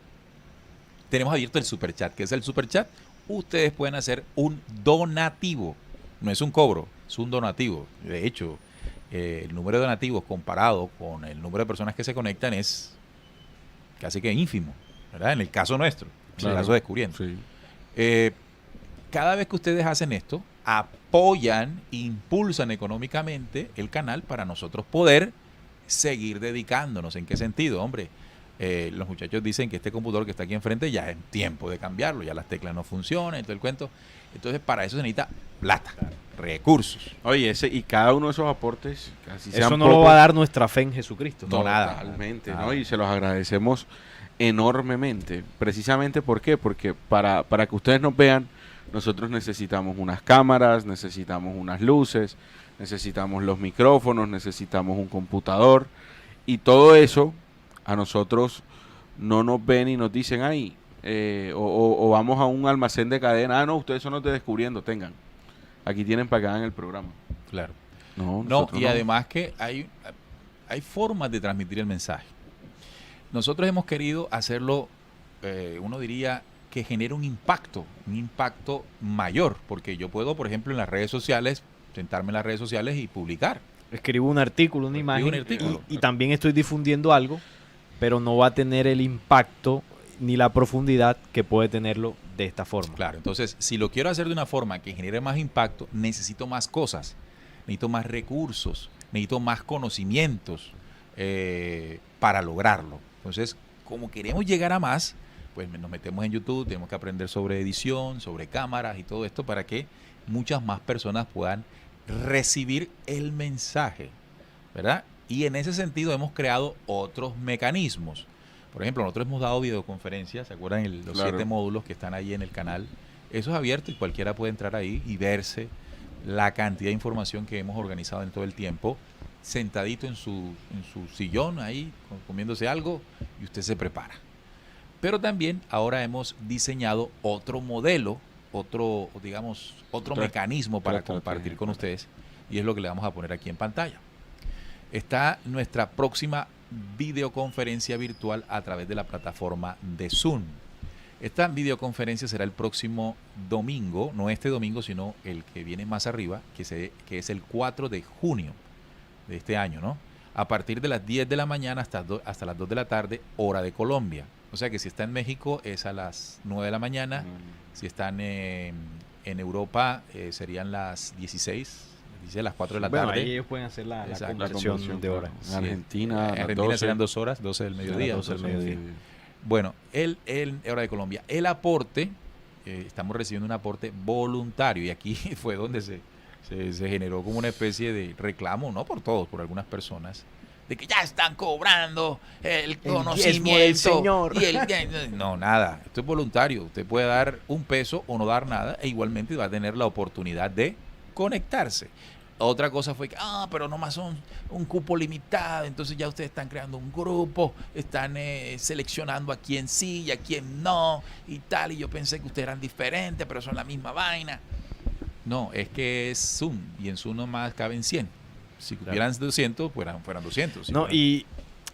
tenemos abierto el superchat. ¿Qué es el superchat? Ustedes pueden hacer un donativo. No es un cobro, es un donativo. De hecho, el número de donativos comparado con el número de personas que se conectan es casi que ínfimo, ¿verdad? En el caso nuestro, en el caso de Descubriendo. Sí. Cada vez que ustedes hacen esto, apoyan, impulsan económicamente el canal para nosotros poder seguir dedicándonos. ¿En qué sentido, hombre? Los muchachos dicen que este computador que está aquí enfrente ya es tiempo de cambiarlo, ya las teclas no funcionan, todo el cuento. Entonces, para eso se necesita plata, recursos. Oye, y cada uno de esos aportes, así sean Eso no lo pocos, va a dar nuestra fe en Jesucristo. No, nada. Totalmente, Nada. ¿no? Y se los agradecemos enormemente. Precisamente, ¿por qué? Porque para que ustedes nos vean, nosotros necesitamos unas cámaras, necesitamos unas luces, necesitamos los micrófonos, necesitamos un computador, y todo eso a nosotros no nos ven y nos dicen, ay, o vamos a un almacén de cadena, no, ustedes son los de Descubriendo, tengan, aquí tienen para que hagan el programa. Claro. No, No, nosotros y no. además que hay formas de transmitir el mensaje. Nosotros hemos querido hacerlo, uno diría, que genere un impacto mayor, porque yo puedo, por ejemplo, en las redes sociales, sentarme en las redes sociales y publicar. Escribo un artículo, una Escribo imagen, un artículo. y también estoy difundiendo algo, pero no va a tener el impacto ni la profundidad que puede tenerlo de esta forma. Claro, entonces, si lo quiero hacer de una forma que genere más impacto, necesito más cosas, necesito más recursos, necesito más conocimientos para lograrlo. Entonces, como queremos llegar a más, pues nos metemos en YouTube, tenemos que aprender sobre edición, sobre cámaras y todo esto para que muchas más personas puedan recibir el mensaje, ¿verdad? Y en ese sentido hemos creado otros mecanismos. Por ejemplo, nosotros hemos dado videoconferencias, ¿se acuerdan? Los Claro. 7 módulos que están ahí en el canal. Eso es abierto y cualquiera puede entrar ahí y verse la cantidad de información que hemos organizado en todo el tiempo, sentadito en su sillón ahí, comiéndose algo, y usted se prepara. Pero también ahora hemos diseñado otro modelo, otro Otra- mecanismo para otra compartir estrategia. con ustedes, y es lo que le vamos a poner aquí en pantalla. Está nuestra próxima videoconferencia virtual a través de la plataforma de Zoom. Esta videoconferencia será el próximo domingo, no este domingo, sino el que viene más arriba, que es el 4 de junio de este año, ¿no? A partir de las 10 de la mañana hasta las 2 de la tarde, hora de Colombia. O sea que si está en México es a las 9 de la mañana, si están en Europa serían las 16, las 4 de la Bueno, tarde. ahí ellos pueden hacer la Exacto. conversión de horas. En Argentina, En Argentina serían 2 horas, 12 del mediodía. 12 del mediodía. Bueno, hora de Colombia. El aporte, estamos recibiendo un aporte voluntario y aquí fue donde se generó como una especie de reclamo, no por todos, por algunas personas, de que ya están cobrando el conocimiento. del Señor. No, nada, esto es voluntario. Usted puede dar un peso o no dar nada e igualmente va a tener la oportunidad de conectarse. Otra cosa fue que, pero nomás son un cupo limitado, entonces ya ustedes están creando un grupo, están seleccionando a quién sí y a quién no y tal, y yo pensé que ustedes eran diferentes, pero son la misma vaina. No, es que es Zoom, y en Zoom nomás caben 100. Si cupieran 200, fueran 200. No, y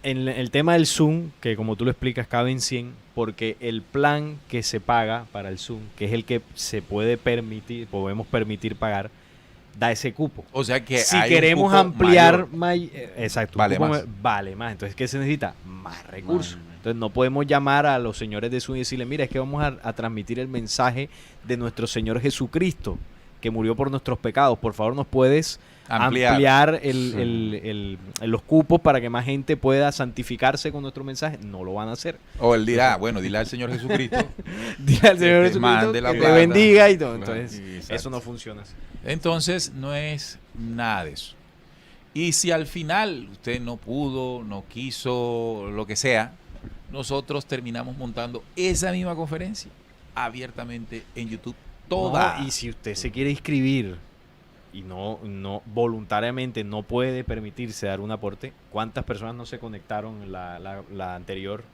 en el tema del Zoom, que como tú lo explicas, caben 100, porque el plan que se paga para el Zoom, que es el que se podemos permitir pagar, da ese cupo. O sea que Si hay un queremos cupo ampliar, mayor. exacto, Vale un cupo más. vale más. Entonces, ¿qué se necesita? Más recursos. Más. Entonces, no podemos llamar a los señores de Zoom y decirles, mira, es que vamos a transmitir el mensaje de nuestro Señor Jesucristo, que murió por nuestros pecados. Por favor, ¿nos puedes ampliar los cupos para que más gente pueda santificarse con nuestro mensaje? No lo van a hacer. O él dirá, bueno, dile al Señor Jesucristo. Dile al Señor te Jesucristo mande la que te plata. bendiga y todo. Claro, Entonces, exacto. eso no funciona así. Entonces, no es nada de eso. Y si al final usted no pudo, no quiso, lo que sea, nosotros terminamos montando esa misma conferencia abiertamente en YouTube. Toda. No, y si usted se quiere inscribir y no voluntariamente no puede permitirse dar un aporte, ¿cuántas personas no se conectaron en la anterior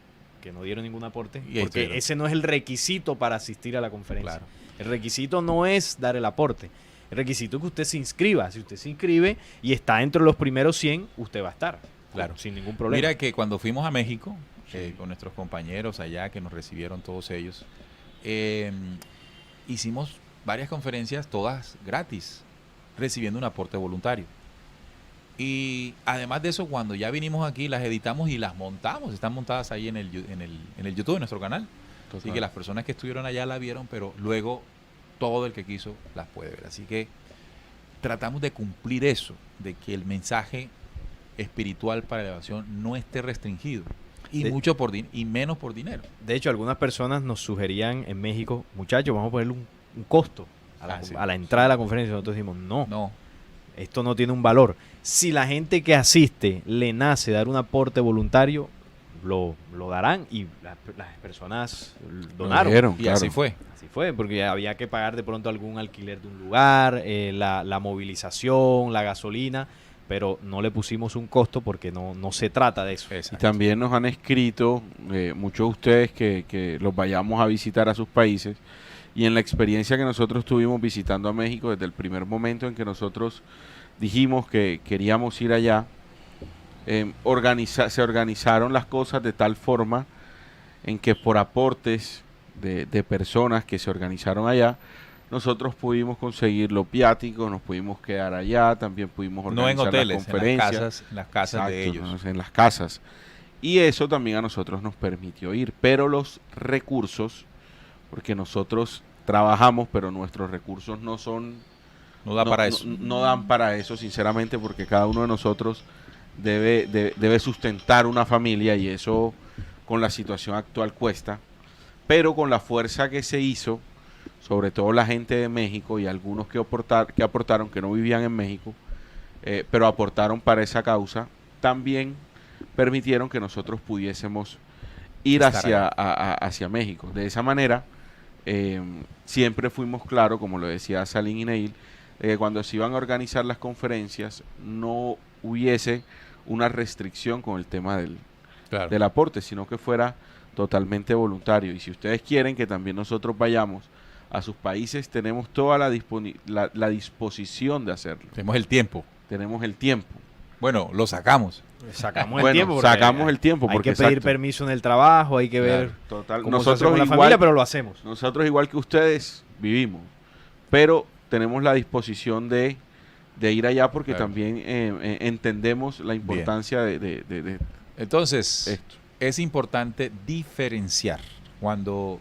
que no dieron ningún aporte? Y ahí Porque estuvieron. ese no es el requisito para asistir a la conferencia. Claro. El requisito no es dar el aporte. El requisito es que usted se inscriba. Si usted se inscribe y está entre los primeros 100, usted va a estar. Claro. sin ningún problema. Mira que cuando fuimos a México, Sí. con nuestros compañeros allá, que nos recibieron todos ellos, hicimos varias conferencias, todas gratis, recibiendo un aporte voluntario. Y además de eso, cuando ya vinimos aquí, las editamos y las montamos. Están montadas ahí en el YouTube, en nuestro canal. Así Total. que las personas que estuvieron allá la vieron, pero luego todo el que quiso las puede ver. Así que tratamos de cumplir eso, de que el mensaje espiritual para elevación no esté restringido. Y De- mucho y menos por dinero. De hecho, algunas personas nos sugerían en México, muchachos, vamos a ponerle un costo Sí. a la entrada de la conferencia. Nosotros dijimos, no, No, esto no tiene un valor. Si la gente que asiste le nace dar un aporte voluntario, lo darán y las personas donaron. dieron, y claro. así fue. Así fue, porque había que pagar de pronto algún alquiler de un lugar, la movilización, la gasolina, pero no le pusimos un costo porque no se trata de eso. Y Exacto. también nos han escrito muchos de ustedes que los vayamos a visitar a sus países. Y en la experiencia que nosotros tuvimos visitando a México, desde el primer momento en que nosotros dijimos que queríamos ir allá, se organizaron las cosas de tal forma en que por aportes de personas que se organizaron allá, nosotros pudimos conseguir los viáticos, nos pudimos quedar allá, también pudimos No en organizar hoteles, las conferencias. en las casas de Exacto, ellos. ¿no? En las casas. Y eso también a nosotros nos permitió ir. Pero los recursos, porque nosotros trabajamos, pero nuestros recursos no son... No da para eso. No dan para eso, sinceramente, porque cada uno de nosotros debe sustentar una familia y eso con la situación actual cuesta. Pero con la fuerza que se hizo, sobre todo la gente de México y algunos que aportaron, que no vivían en México, pero aportaron para esa causa, también permitieron que nosotros pudiésemos ir Estar hacia México. De esa manera, siempre fuimos claros, como lo decía Salim y Neil, cuando se iban a organizar las conferencias, no hubiese una restricción con el tema Claro. del aporte, sino que fuera totalmente voluntario. Y si ustedes quieren que también nosotros vayamos a sus países, tenemos toda la disposición de hacerlo. Tenemos el tiempo. Tenemos el tiempo. Bueno, lo sacamos. Sacamos el Bueno, tiempo. porque sacamos el tiempo, Hay porque que pedir exacto. permiso en el trabajo, hay que ver Total. cómo se hace con la igual, familia, pero lo hacemos. nosotros igual que ustedes vivimos, pero tenemos la disposición de ir allá porque Claro. también entendemos la importancia de Entonces, esto. es importante diferenciar cuando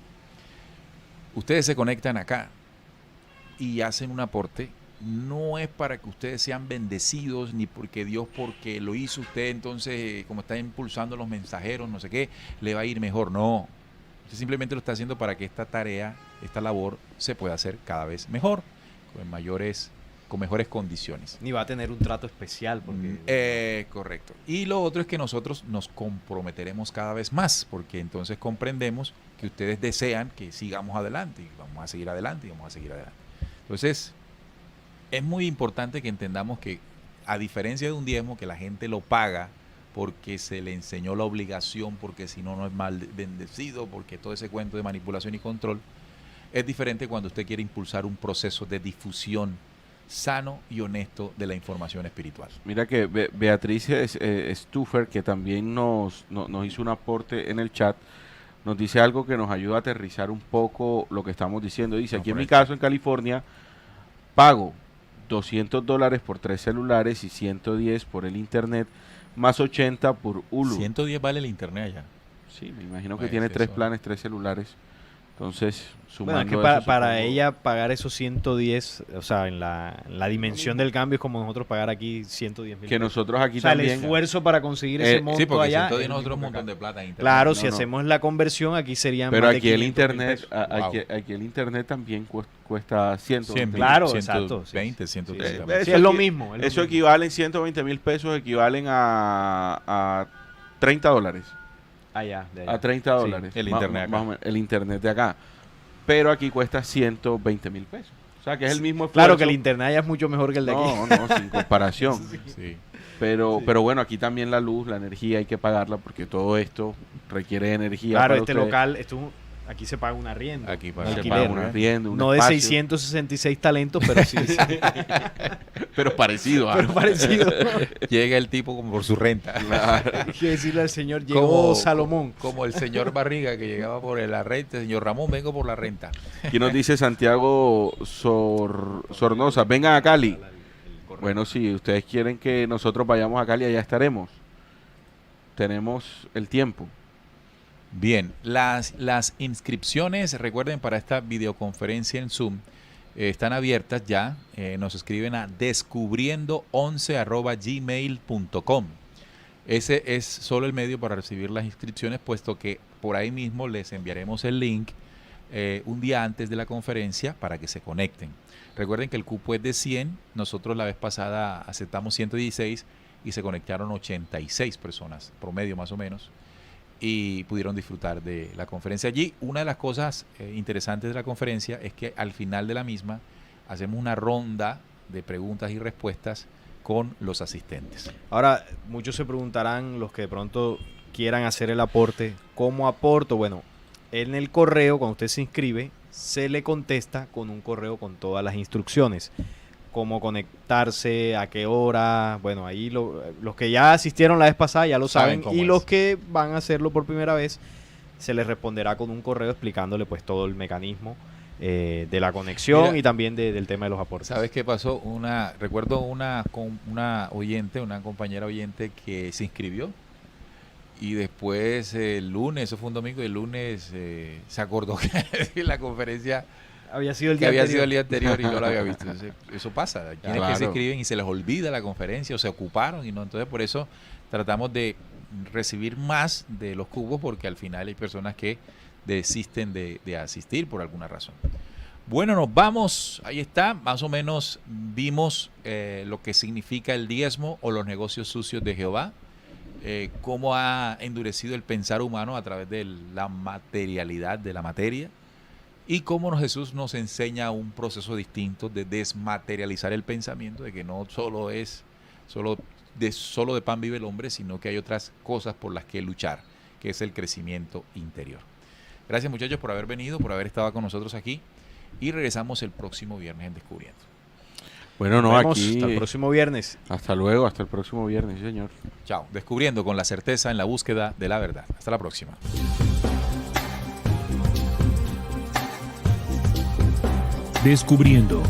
ustedes se conectan acá y hacen un aporte. No es para que ustedes sean bendecidos, ni porque Dios, porque lo hizo usted, entonces como está impulsando los mensajeros, no sé qué, le va a ir mejor. No, usted simplemente lo está haciendo para que esta tarea, esta labor, se pueda hacer cada vez mejor, con mejores condiciones. Ni va a tener un trato especial. Porque Correcto. Y lo otro es que nosotros nos comprometeremos cada vez más, porque entonces comprendemos que ustedes desean que sigamos adelante, y vamos a seguir adelante, y vamos a seguir adelante. Entonces, es muy importante que entendamos que, a diferencia de un diezmo, que la gente lo paga porque se le enseñó la obligación, porque si no, no es mal bendecido, porque todo ese cuento de manipulación y control, es diferente cuando usted quiere impulsar un proceso de difusión sano y honesto de la información espiritual. Mira que Beatriz Stuffer, que también nos hizo un aporte en el chat, nos dice algo que nos ayuda a aterrizar un poco lo que estamos diciendo. Dice, aquí en mi caso, en California, pago $200 por 3 celulares y 110 por el internet, más 80 por Hulu. 110 vale el internet allá. Sí, me imagino que Pues tiene 3 eso. planes, 3 celulares. Entonces, bueno, sumando es que eso, para supongo- ella pagar esos 110, o sea, en la dimensión del cambio es como nosotros pagar aquí 110.000. que nosotros aquí o sea, también... el esfuerzo para conseguir ese monto Sí, porque allá. 110 es lo nosotros un mismo que montón acá. de plata en internet. Claro, No, si no. hacemos la conversión, aquí serían Pero más de aquí el 500.000 internet, pesos. aquí el internet también cuesta 120. 100, Claro, 120, exacto, sí. 130. Sí, es lo mismo. Eso equivale en 120.000 pesos, equivalen a $30. Allá, de allá. A $30. El internet acá. Más o menos, el internet de acá. Pero aquí cuesta 120.000 pesos. O sea que es el mismo esfuerzo. Claro que el internet allá es mucho mejor que el de aquí. No, sin comparación. Sí. Pero bueno, aquí también la luz, la energía hay que pagarla porque todo esto requiere energía. Claro, para este ustedes. local, Aquí se paga un arriendo. Aquí un paga- Se alquiler. paga un arriendo, un No de espacio, 666 talentos, pero sí. pero parecido. pero parecido. Llega el tipo como por su renta. Claro. Hay que decirle al señor, llegó Salomón. Como el señor Barriga que llegaba por la renta. Señor Ramón, vengo por la renta. Aquí nos dice Santiago Sornosa, vengan a Cali. Bueno, si ustedes quieren que nosotros vayamos a Cali, allá estaremos. Tenemos el tiempo. Bien, las inscripciones, recuerden, para esta videoconferencia en Zoom están abiertas ya. Nos escriben a descubriendo11@gmail.com. Ese es solo el medio para recibir las inscripciones, puesto que por ahí mismo les enviaremos el link un día antes de la conferencia para que se conecten. Recuerden que el cupo es de 100. Nosotros la vez pasada aceptamos 116 y se conectaron 86 personas, promedio más o menos, y pudieron disfrutar de la conferencia allí. Una de las cosas interesantes de la conferencia es que al final de la misma hacemos una ronda de preguntas y respuestas con los asistentes. Ahora, muchos se preguntarán, los que de pronto quieran hacer el aporte, ¿cómo aporto? Bueno, en el correo, cuando usted se inscribe, se le contesta con un correo con todas las instrucciones. Cómo conectarse, a qué hora. Bueno, ahí los que ya asistieron la vez pasada ya lo saben. Cómo Y es. los que van a hacerlo por primera vez, se les responderá con un correo explicándole pues todo el mecanismo de la conexión. Mira, y también del tema de los aportes. ¿Sabes qué pasó? Recuerdo una oyente, una compañera oyente que se inscribió y después el lunes, eso fue un domingo, y el lunes se acordó que la conferencia Había sido el que día había anterior. sido el día anterior y no lo había visto. Entonces, eso pasa. Hay quienes que se Claro. inscriben y se les olvida la conferencia o se ocuparon y no. Entonces, por eso tratamos de recibir más de los cupos, porque al final hay personas que desisten de asistir por alguna razón. Bueno, nos vamos. Ahí está. Más o menos vimos lo que significa el diezmo o los negocios sucios de Jehová. Cómo ha endurecido el pensar humano a través de la materialidad de la materia. Y cómo Jesús nos enseña un proceso distinto de desmaterializar el pensamiento, de que no solo es solo de pan vive el hombre, sino que hay otras cosas por las que luchar, que es el crecimiento interior. Gracias, muchachos, por haber venido, por haber estado con nosotros aquí, y regresamos el próximo viernes en Descubriendo. Bueno, no, Nos vemos aquí. hasta el próximo viernes. Hasta luego, hasta el próximo viernes, sí, señor. Chao. Descubriendo con la certeza en la búsqueda de la verdad. Hasta la próxima. Descubriendo